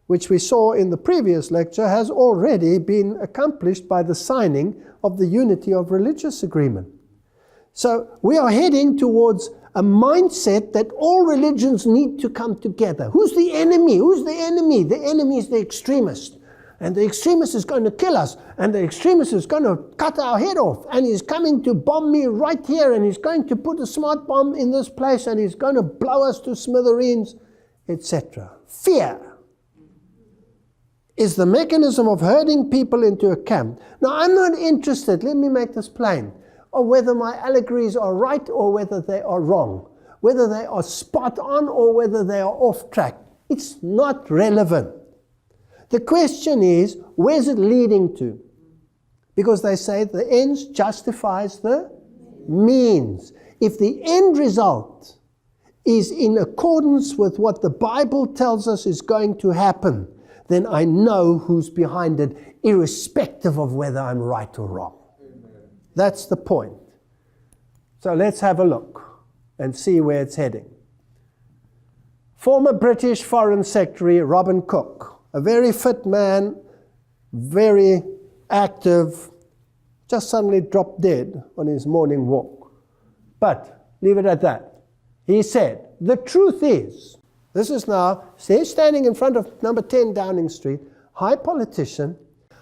which we saw in the previous lecture has already been accomplished by the signing of the Unity of Religious Agreement. So we are heading towards a mindset that all religions need to come together. Who's the enemy? Who's the enemy? The enemy is the extremist. And the extremist is going to kill us. And the extremist is going to cut our head off. And he's coming to bomb me right here. And he's going to put a smart bomb in this place. And he's going to blow us to smithereens, etc. Fear is the mechanism of herding people into a camp. Now, I'm not interested, let me make this plain, of whether my allegories are right or whether they are wrong, whether they are spot on or whether they are off track. It's not relevant. The question is, where's it leading to? Because they say the ends justifies the means. If the end result is in accordance with what the Bible tells us is going to happen, then I know who's behind it, irrespective of whether I'm right or wrong. Amen. That's the point. So let's have a look and see where it's heading. Former British Foreign Secretary Robin Cook, a very fit man, very active, just suddenly dropped dead on his morning walk. But leave it at that. He said, the truth is, this is now, he's standing in front of number 10 Downing Street, high politician,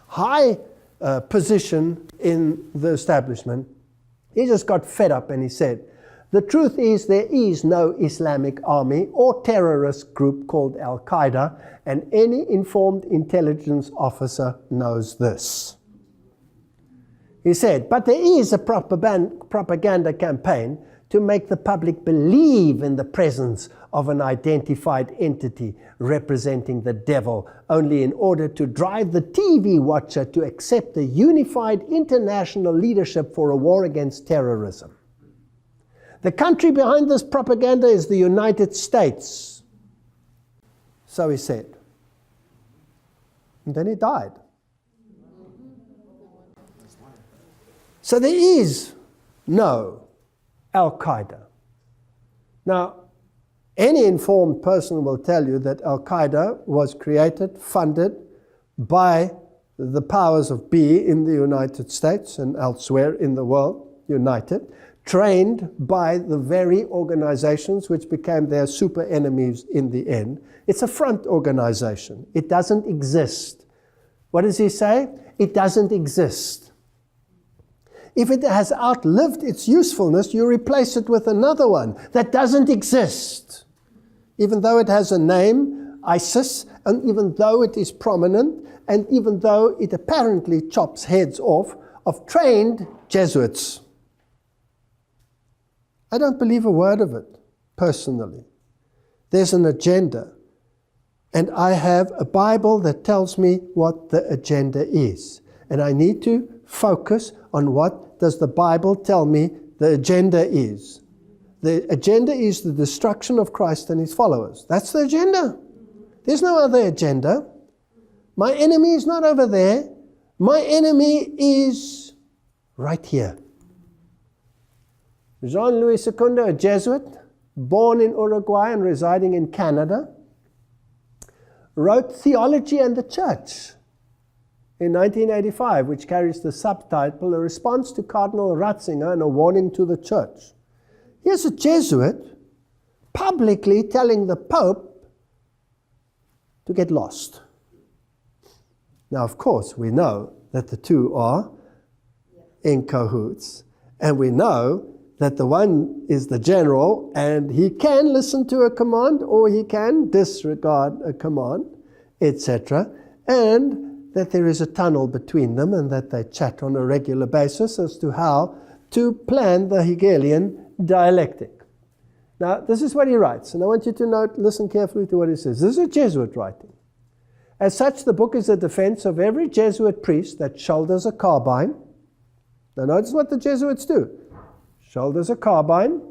high position in the establishment. He just got fed up and he said, the truth is there is no Islamic army or terrorist group called Al-Qaeda, and any informed intelligence officer knows this. He said, but there is a propaganda campaign to make the public believe in the presence of an identified entity representing the devil, only in order to drive the TV watcher to accept the unified international leadership for a war against terrorism. The country behind this propaganda is the United States. So he said. And then he died. So there is no Al-Qaeda. Now, any informed person will tell you that Al-Qaeda was created, funded by the powers of be in the United States and elsewhere in the world, united, trained by the very organizations which became their super enemies in the end. It's a front organization. It doesn't exist. What does he say? It doesn't exist. If it has outlived its usefulness, you replace it with another one that doesn't exist. Even though it has a name, ISIS, and even though it is prominent, and even though it apparently chops heads off of trained Jesuits. I don't believe a word of it, personally. There's an agenda. And I have a Bible that tells me what the agenda is. And I need to focus on what does the Bible tell me the agenda is. The agenda is the destruction of Christ and his followers. That's the agenda. There's no other agenda. My enemy is not over there. My enemy is right here. Jean-Louis Secundo, a Jesuit, born in Uruguay and residing in Canada, wrote Theology and the Church in 1985, which carries the subtitle, A Response to Cardinal Ratzinger and a Warning to the Church. Here's a Jesuit publicly telling the Pope to get lost. Now, of course, we know that the two are in cahoots, and we know that the one is the general, and he can listen to a command or he can disregard a command, etc., and that there is a tunnel between them and that they chat on a regular basis as to how to plan the Hegelian dialectic. Now, this is what he writes, and I want you to note, listen carefully to what he says. This is a Jesuit writing. As such, the book is a defense of every Jesuit priest that shoulders a carbine. Now, notice what the Jesuits do. Shoulders a carbine,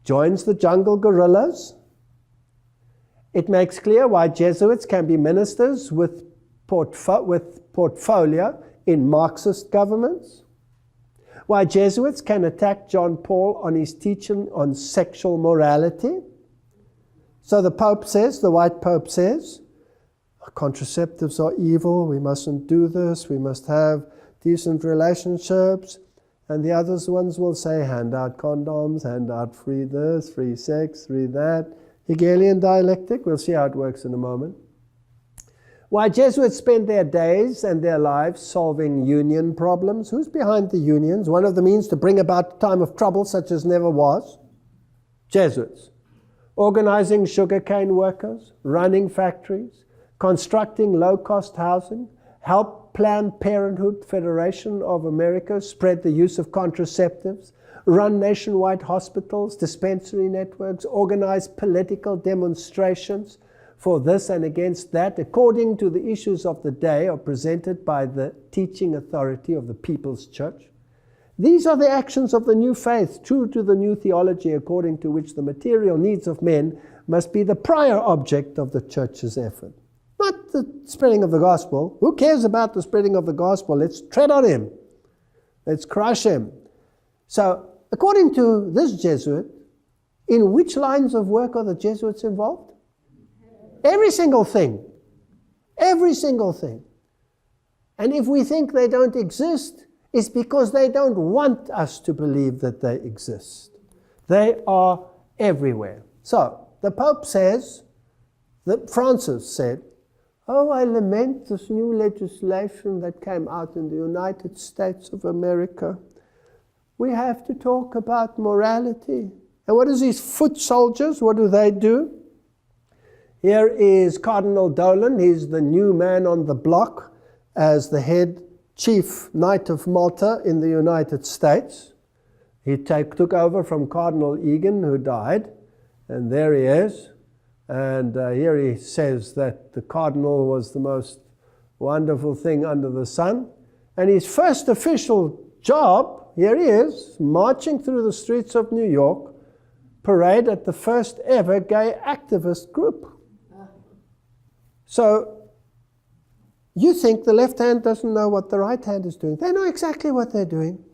joins the jungle guerrillas. It makes clear why Jesuits can be ministers with portfolio in Marxist governments. Why Jesuits can attack John Paul on his teaching on sexual morality. So the Pope says, the white Pope says, contraceptives are evil, we mustn't do this, we must have decent relationships. And the other ones will say, hand out condoms, hand out free this, free sex, free that. Hegelian dialectic, we'll see how it works in a moment. Why Jesuits spend their days and their lives solving union problems. Who's behind the unions? One of the means to bring about a time of trouble such as never was. Jesuits. Organizing sugarcane workers, running factories, constructing low-cost housing, help Planned Parenthood Federation of America spread the use of contraceptives, run nationwide hospitals, dispensary networks, organize political demonstrations for this and against that, according to the issues of the day are presented by the teaching authority of the People's Church. These are the actions of the new faith, true to the new theology, according to which the material needs of men must be the prior object of the church's effort. Not the spreading of the gospel. Who cares about the spreading of the gospel? Let's tread on him. Let's crush him. So, according to this Jesuit, in which lines of work are the Jesuits involved? Every single thing. Every single thing. And if we think they don't exist, it's because they don't want us to believe that they exist. They are everywhere. So, the Pope says, that Francis said, "Oh, I lament this new legislation that came out in the United States of America. We have to talk about morality." And what is these foot soldiers? What do? Here is Cardinal Dolan. He's the new man on the block as the head chief knight of Malta in the United States. He took over from Cardinal Egan, who died. And there he is. And here he says that the cardinal was the most wonderful thing under the sun. And his first official job, here he is, marching through the streets of New York, parade at the first ever gay activist group. So, you think the left hand doesn't know what the right hand is doing. They know exactly what they're doing.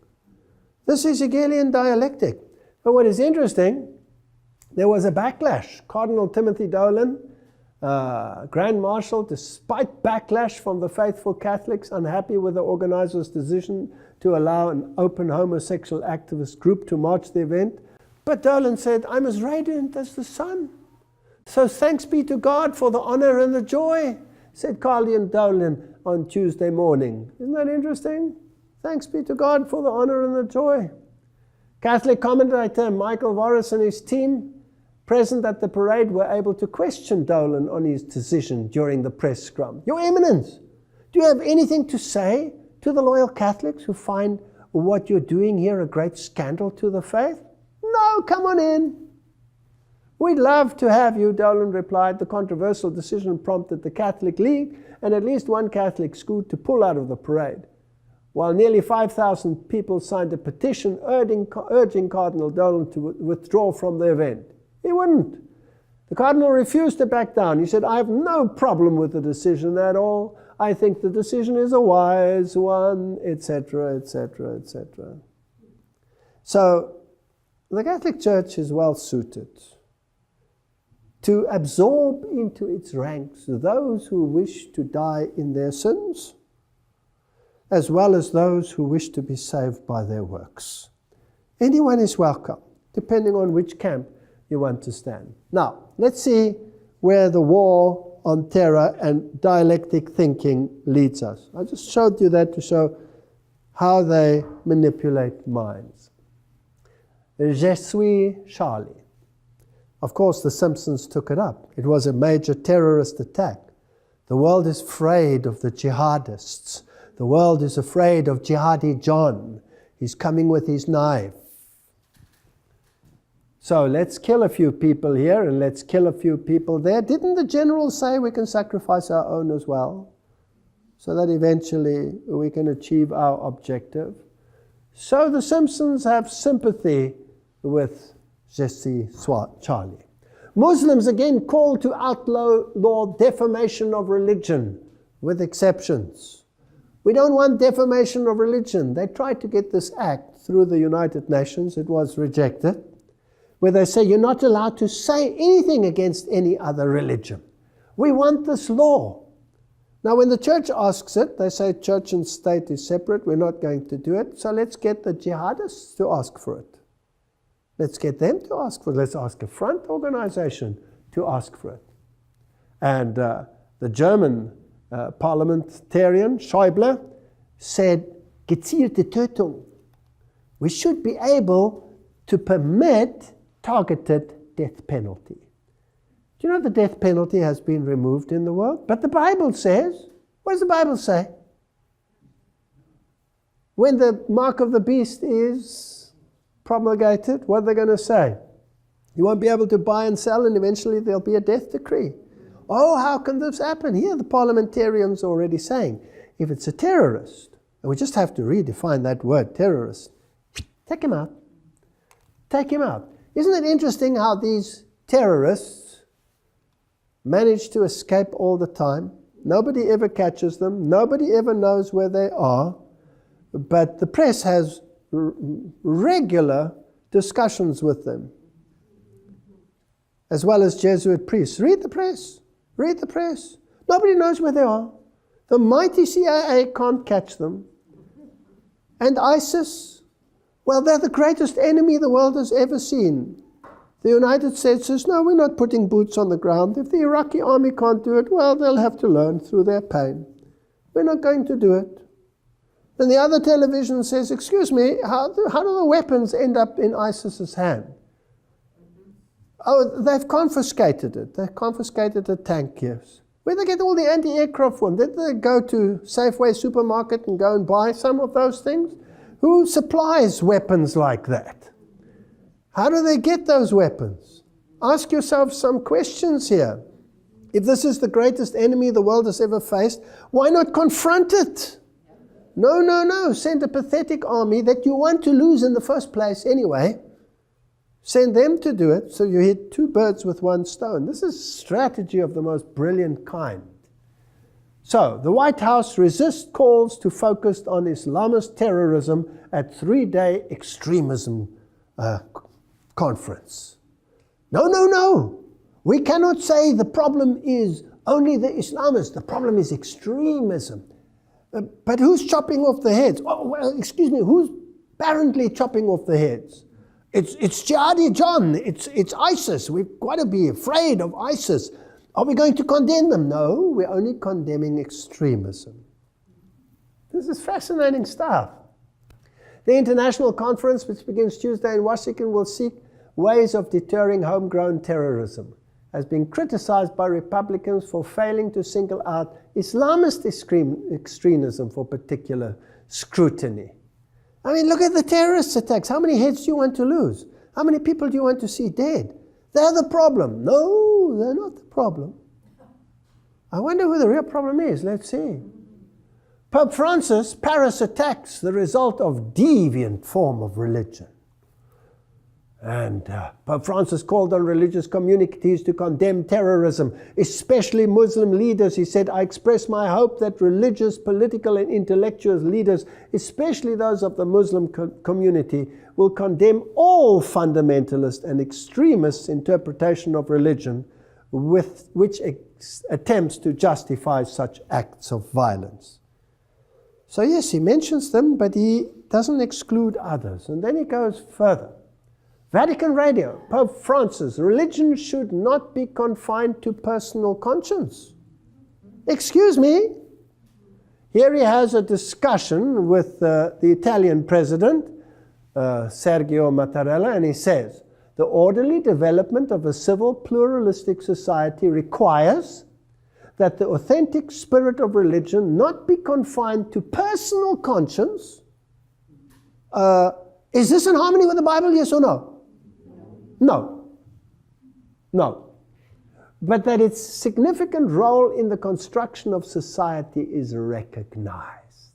This is Hegelian dialectic. But what is interesting, there was a backlash. Cardinal Timothy Dolan, Grand Marshal, despite backlash from the faithful Catholics, unhappy with the organizers' decision to allow an open homosexual activist group to march the event. But Dolan said, "I'm as radiant as the sun. So thanks be to God for the honor and the joy," said Cardinal Dolan on Tuesday morning. Isn't that interesting? Thanks be to God for the honor and the joy. Catholic commentator Michael Voris and his team present at the parade were able to question Dolan on his decision during the press scrum. "Your Eminence, do you have anything to say to the loyal Catholics who find what you're doing here a great scandal to the faith?" "No, come on in." "We'd love to have you," Dolan replied. The controversial decision prompted the Catholic League and at least one Catholic school to pull out of the parade, while nearly 5,000 people signed a petition urging Cardinal Dolan to withdraw from the event. He wouldn't. The Cardinal refused to back down. He said, "I have no problem with the decision at all. I think the decision is a wise one," etc., etc., etc. So, the Catholic Church is well suited to absorb into its ranks those who wish to die in their sins, as well as those who wish to be saved by their works. Anyone is welcome, depending on which camp you want to stand. Now, let's see where the war on terror and dialectic thinking leads us. I just showed you that to show how they manipulate minds. Je suis Charlie. Of course, the Simpsons took it up. It was a major terrorist attack. The world is afraid of the jihadists. The world is afraid of Jihadi John. He's coming with his knife. So let's kill a few people here and let's kill a few people there. Didn't the general say we can sacrifice our own as well, so that eventually we can achieve our objective? So the Simpsons have sympathy with Je suis Charlie. Muslims again call to outlaw defamation of religion, with exceptions. We don't want defamation of religion. They tried to get this act through the United Nations. It was rejected, where they say you're not allowed to say anything against any other religion. We want this law. Now, when the church asks it, they say church and state is separate. We're not going to do it. So let's get the jihadists to ask for it. Let's get them to ask for it. Let's ask a front organization to ask for it. And the German parliamentarian, Schäuble, said, gezielte Tötung. We should be able to permit targeted death penalty. Do you know the death penalty has been removed in the world? But the Bible says, what does the Bible say? When the mark of the beast is promulgated, what are they going to say? You won't be able to buy and sell, and eventually there'll be a death decree. Oh, how can this happen? Here the parliamentarians are already saying, if it's a terrorist, and we just have to redefine that word, terrorist, Take him out. Take him out. Isn't it interesting how these terrorists manage to escape all the time? Nobody ever catches them. Nobody ever knows where they are. But the press has regular discussions with them, as well as Jesuit priests. Read the press. Read the press. Nobody knows where they are. The mighty CIA can't catch them. And ISIS, well, they're the greatest enemy the world has ever seen. The United States says, no, we're not putting boots on the ground. If the Iraqi army can't do it, well, they'll have to learn through their pain. We're not going to do it. Then the other television says, excuse me, how do the weapons end up in ISIS's hand? Oh, they've confiscated it. They've confiscated the tank, yes. Where did they get all the anti-aircraft from? Did they go to Safeway supermarket and go and buy some of those things? Who supplies weapons like that? How do they get those weapons? Ask yourself some questions here. If this is the greatest enemy the world has ever faced, why not confront it? No, no, no. Send a pathetic army that you want to lose in the first place anyway. Send them to do it, so you hit two birds with one stone. This is strategy of the most brilliant kind. So, the White House resists calls to focus on Islamist terrorism at three-day extremism conference. No, no, no. We cannot say the problem is only the Islamists. The problem is extremism. But who's chopping off the heads? Oh, well, excuse me, who's apparently chopping off the heads? It's Jihadi John, it's ISIS. We've got to be afraid of ISIS. Are we going to condemn them? No, we're only condemning extremism. This is fascinating stuff. The international conference, which begins Tuesday in Washington, will seek ways of deterring homegrown terrorism, has been criticized by Republicans for failing to single out Islamist extremism for particular scrutiny. I mean, look at the terrorist attacks. How many heads do you want to lose? How many people do you want to see dead? They're the problem. No, they're not the problem. I wonder who the real problem is. Let's see. Pope Francis, Paris attacks, the result of deviant form of religion. And Pope Francis called on religious communities to condemn terrorism, especially Muslim leaders. He said, I express my hope that religious, political, and intellectual leaders, especially those of the Muslim community, will condemn all fundamentalist and extremist interpretation of religion with which attempts to justify such acts of violence. So yes, he mentions them, but he doesn't exclude others. And then he goes further. Vatican Radio, Pope Francis, religion should not be confined to personal conscience. Excuse me. Here he has a discussion with the Italian president, Sergio Mattarella, and he says, the orderly development of a civil pluralistic society requires that the authentic spirit of religion not be confined to personal conscience. Is this in harmony with the Bible, yes or no? No. No. But that its significant role in the construction of society is recognized,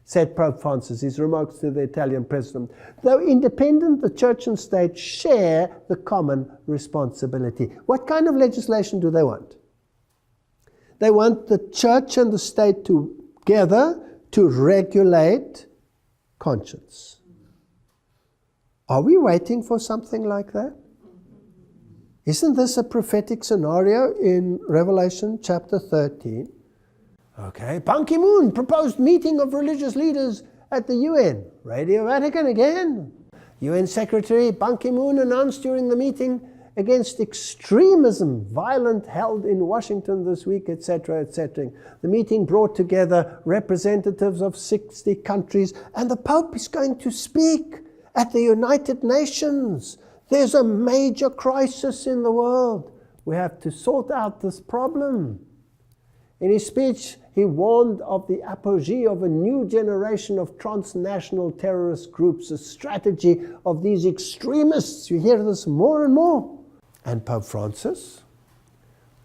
said Pope Francis, his remarks to the Italian president. Though independent, the church and state share the common responsibility. What kind of legislation do they want? They want the church and the state together to regulate conscience. Are we waiting for something like that? Isn't this a prophetic scenario in Revelation chapter 13? Okay, Ban Ki-moon proposed meeting of religious leaders at the UN. Radio Vatican again. UN Secretary Ban Ki-moon announced during the meeting against extremism, violent held in Washington this week, etc., etc. The meeting brought together representatives of 60 countries, and the Pope is going to speak at the United Nations. There's a major crisis in the world. We have to sort out this problem. In his speech, he warned of the apogee of a new generation of transnational terrorist groups, a strategy of these extremists. You hear this more and more. And Pope Francis?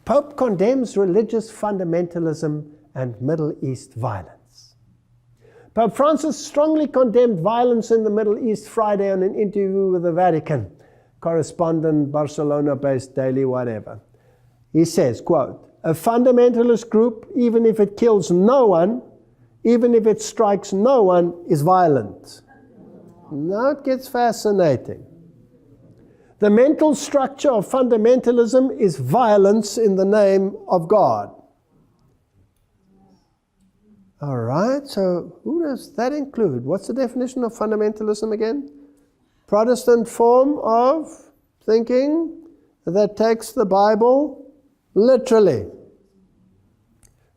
Pope condemns religious fundamentalism and Middle East violence. Pope Francis strongly condemned violence in the Middle East Friday on an interview with the Vatican correspondent, Barcelona-based daily whatever. He says, quote, "A fundamentalist group, even if it kills no one, even if it strikes no one, is violent." Now it gets fascinating. The mental structure of fundamentalism is violence in the name of God. All right, so who does that include? What's the definition of fundamentalism again? Protestant form of thinking that takes the Bible literally.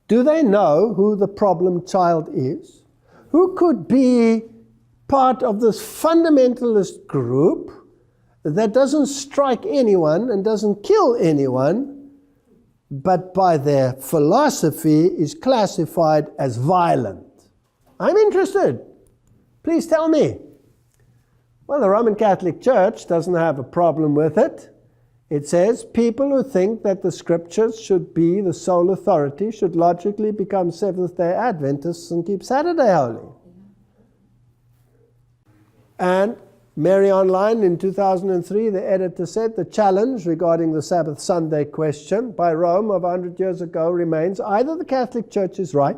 Do they know who the problem child is? Who could be part of this fundamentalist group that doesn't strike anyone and doesn't kill anyone, but by their philosophy is classified as violent? I'm interested. Please tell me. Well, the Roman Catholic Church doesn't have a problem with it. It says people who think that the scriptures should be the sole authority should logically become Seventh-day Adventists and keep Saturday holy. And Mary Online in 2003, the editor said, the challenge regarding the Sabbath Sunday question by Rome of 100 years ago remains either the Catholic Church is right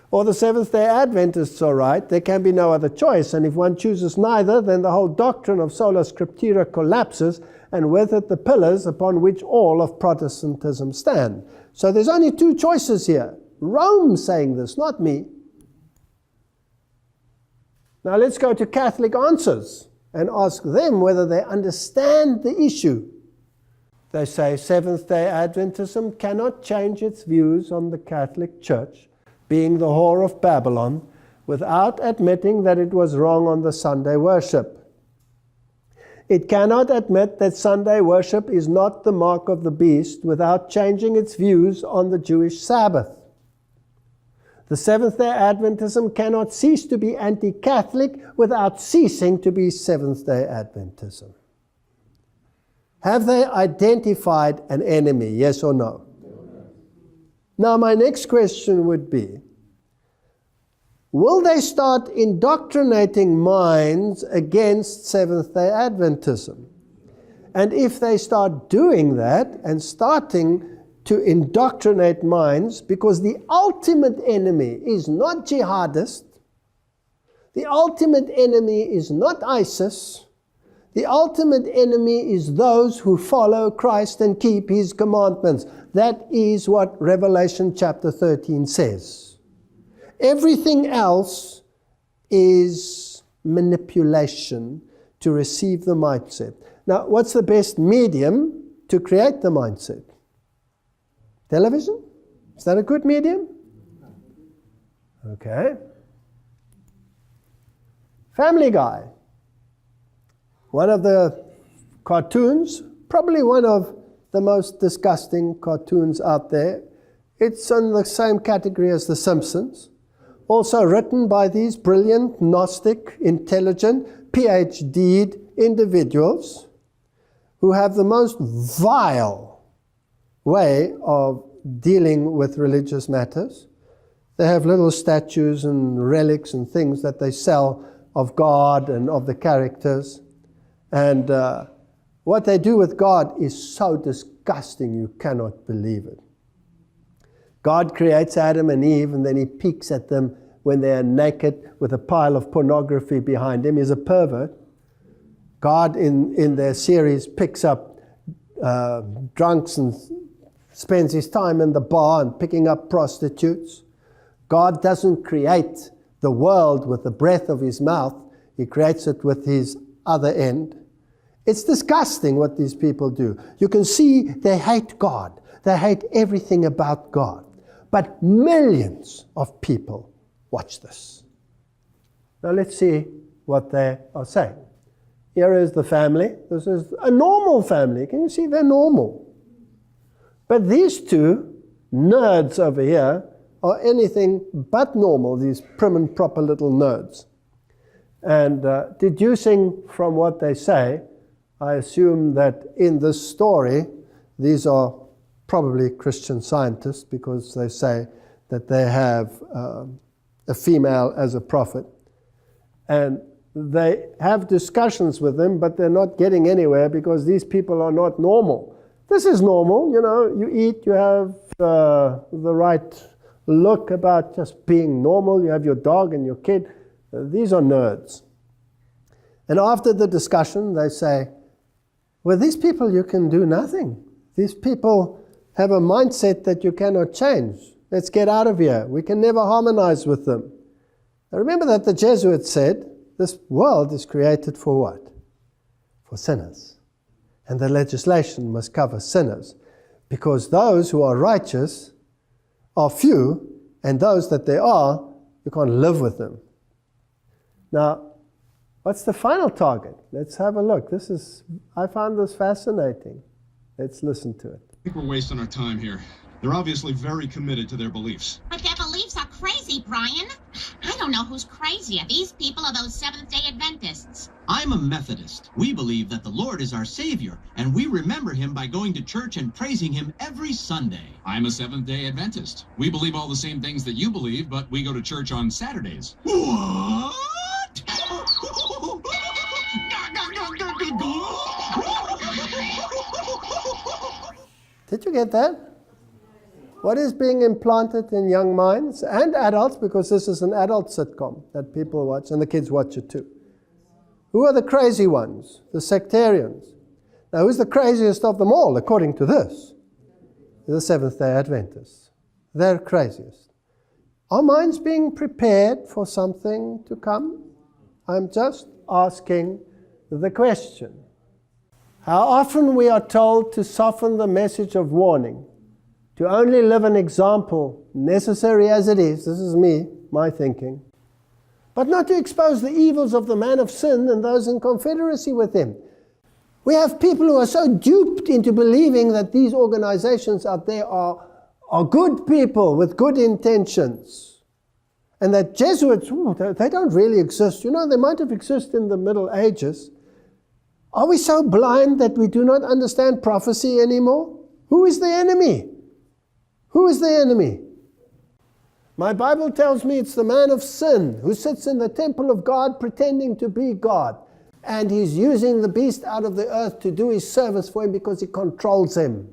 or the Seventh-day Adventists are right. There can be no other choice. And if one chooses neither, then the whole doctrine of sola scriptura collapses, and with it the pillars upon which all of Protestantism stand. So there's only two choices here. Rome saying this, not me. Now let's go to Catholic answers and ask them whether they understand the issue. They say Seventh-day Adventism cannot change its views on the Catholic Church being the whore of Babylon without admitting that it was wrong on the Sunday worship. It cannot admit that Sunday worship is not the mark of the beast without changing its views on the Jewish Sabbath. The Seventh-day Adventism cannot cease to be anti-Catholic without ceasing to be Seventh-day Adventism. Have they identified an enemy, yes or no? Now my next question would be, will they start indoctrinating minds against Seventh-day Adventism? And if they start doing that and starting to indoctrinate minds, because the ultimate enemy is not jihadist, the ultimate enemy is not ISIS, the ultimate enemy is those who follow Christ and keep His commandments. That is what Revelation chapter 13 says. Everything else is manipulation to receive the mindset. Now, what's the best medium to create the mindset? Television? Is that a good medium? Okay. Family Guy. One of the cartoons, probably one of the most disgusting cartoons out there. It's in the same category as The Simpsons. Also written by these brilliant, Gnostic, intelligent, PhD'd individuals who have the most vile way of dealing with religious matters. They have little statues and relics and things that they sell of God and of the characters. And what they do with God is so disgusting you cannot believe it. God creates Adam and Eve, and then He peeks at them when they are naked with a pile of pornography behind him. He's a pervert. God in their series picks up drunks and spends His time in the bar and picking up prostitutes. God doesn't create the world with the breath of His mouth. He creates it with His other end. It's disgusting what these people do. You can see they hate God. They hate everything about God. But millions of people watch this. Now let's see what they are saying. Here is the family. This is a normal family. Can you see they're normal? But these two nerds over here are anything but normal, these prim and proper little nerds. And deducing from what they say, I assume that in this story, these are probably Christian scientists, because they say that they have a female as a prophet. And they have discussions with them, but they're not getting anywhere because these people are not normal. This is normal, you know, you eat, you have the right look about just being normal, you have your dog and your kid. These are nerds. And after the discussion, they say, well, these people, you can do nothing. These people have a mindset that you cannot change. Let's get out of here. We can never harmonize with them. Now remember that the Jesuits said, this world is created for what? For sinners. And the legislation must cover sinners. Because those who are righteous are few, and those that there are, you can't live with them. Now, what's the final target? Let's have a look. I found this fascinating. Let's listen to it. I think we're wasting our time here. They're obviously very committed to their beliefs. But their beliefs are crazy, Brian. I don't know who's crazier, these people or those Seventh-day Adventists. I'm a Methodist. We believe that the Lord is our Savior, and we remember Him by going to church and praising Him every Sunday. I'm a Seventh-day Adventist. We believe all the same things that you believe, but we go to church on Saturdays. What? Did you get that? What is being implanted in young minds and adults, because this is an adult sitcom that people watch, and the kids watch it too. Who are the crazy ones? The sectarians. Now, who's the craziest of them all, according to this? The Seventh-day Adventists. They're craziest. Are minds being prepared for something to come? I'm just asking the question. How often we are told to soften the message of warning, to only live an example, necessary as it is, this is me, my thinking, but not to expose the evils of the man of sin and those in confederacy with him. We have people who are so duped into believing that these organizations out there are good people with good intentions. And that Jesuits, they don't really exist. You know, they might have existed in the Middle Ages. Are we so blind that we do not understand prophecy anymore? Who is the enemy? Who is the enemy? My Bible tells me it's the man of sin who sits in the temple of God pretending to be God. And he's using the beast out of the earth to do his service for him because he controls him.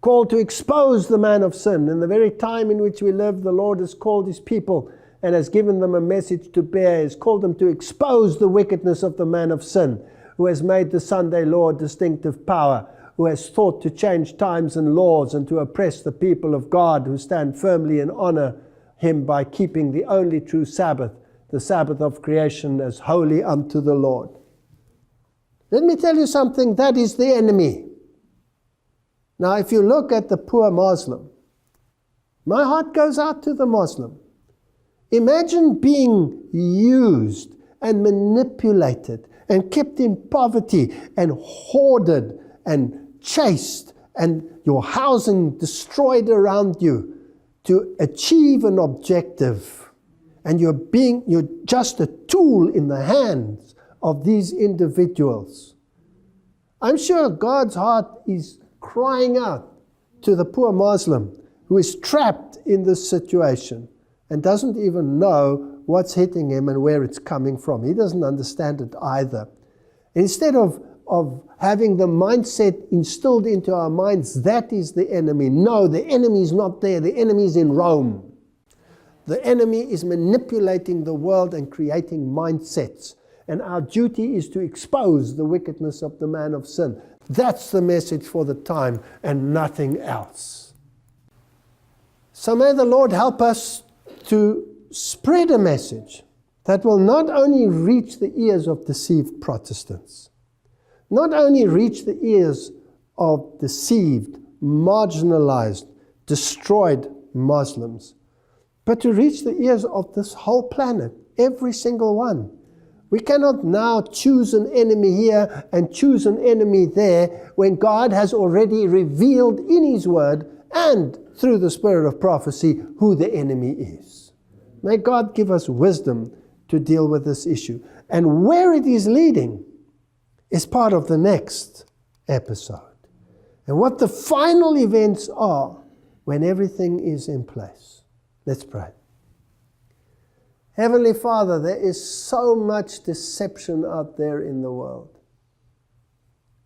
Called to expose the man of sin. In the very time in which we live, the Lord has called his people and has given them a message to bear. He has called them to expose the wickedness of the man of sin, who has made the Sunday law a distinctive power, who has thought to change times and laws and to oppress the people of God who stand firmly and honor him by keeping the only true Sabbath, the Sabbath of creation, as holy unto the Lord. Let me tell you something, that is the enemy. Now, if you look at the poor Muslim, my heart goes out to the Muslim. Imagine being used and manipulated and kept in poverty and hoarded and chased and your housing destroyed around you to achieve an objective. And you're just a tool in the hands of these individuals. I'm sure God's heart is crying out to the poor Muslim who is trapped in this situation and doesn't even know what's hitting him and where it's coming from. He doesn't understand it either. Instead of having the mindset instilled into our minds, that is the enemy. No, the enemy is not there. The enemy is in Rome. The enemy is manipulating the world and creating mindsets. And our duty is to expose the wickedness of the man of sin. That's the message for the time and nothing else. So may the Lord help us to spread a message that will not only reach the ears of deceived Protestants, not only reach the ears of deceived, marginalized, destroyed Muslims, but to reach the ears of this whole planet, every single one. We cannot now choose an enemy here and choose an enemy there when God has already revealed in His Word and through the spirit of prophecy who the enemy is. May God give us wisdom to deal with this issue. And where it is leading is part of the next episode. And what the final events are when everything is in place. Let's pray. Heavenly Father, there is so much deception out there in the world.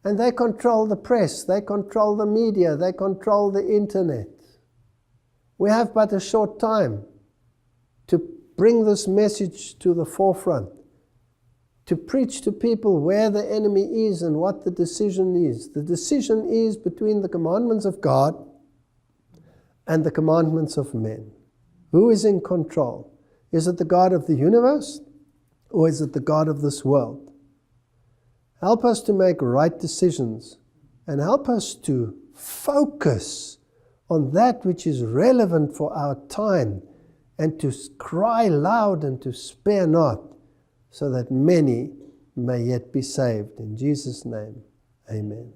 And they control the press, they control the media, they control the internet. We have but a short time to bring this message to the forefront, to preach to people where the enemy is and what the decision is. The decision is between the commandments of God and the commandments of men. Who is in control? Is it the God of the universe, or is it the God of this world? Help us to make right decisions, and help us to focus on that which is relevant for our time, and to cry loud and to spare not, so that many may yet be saved. In Jesus' name, amen.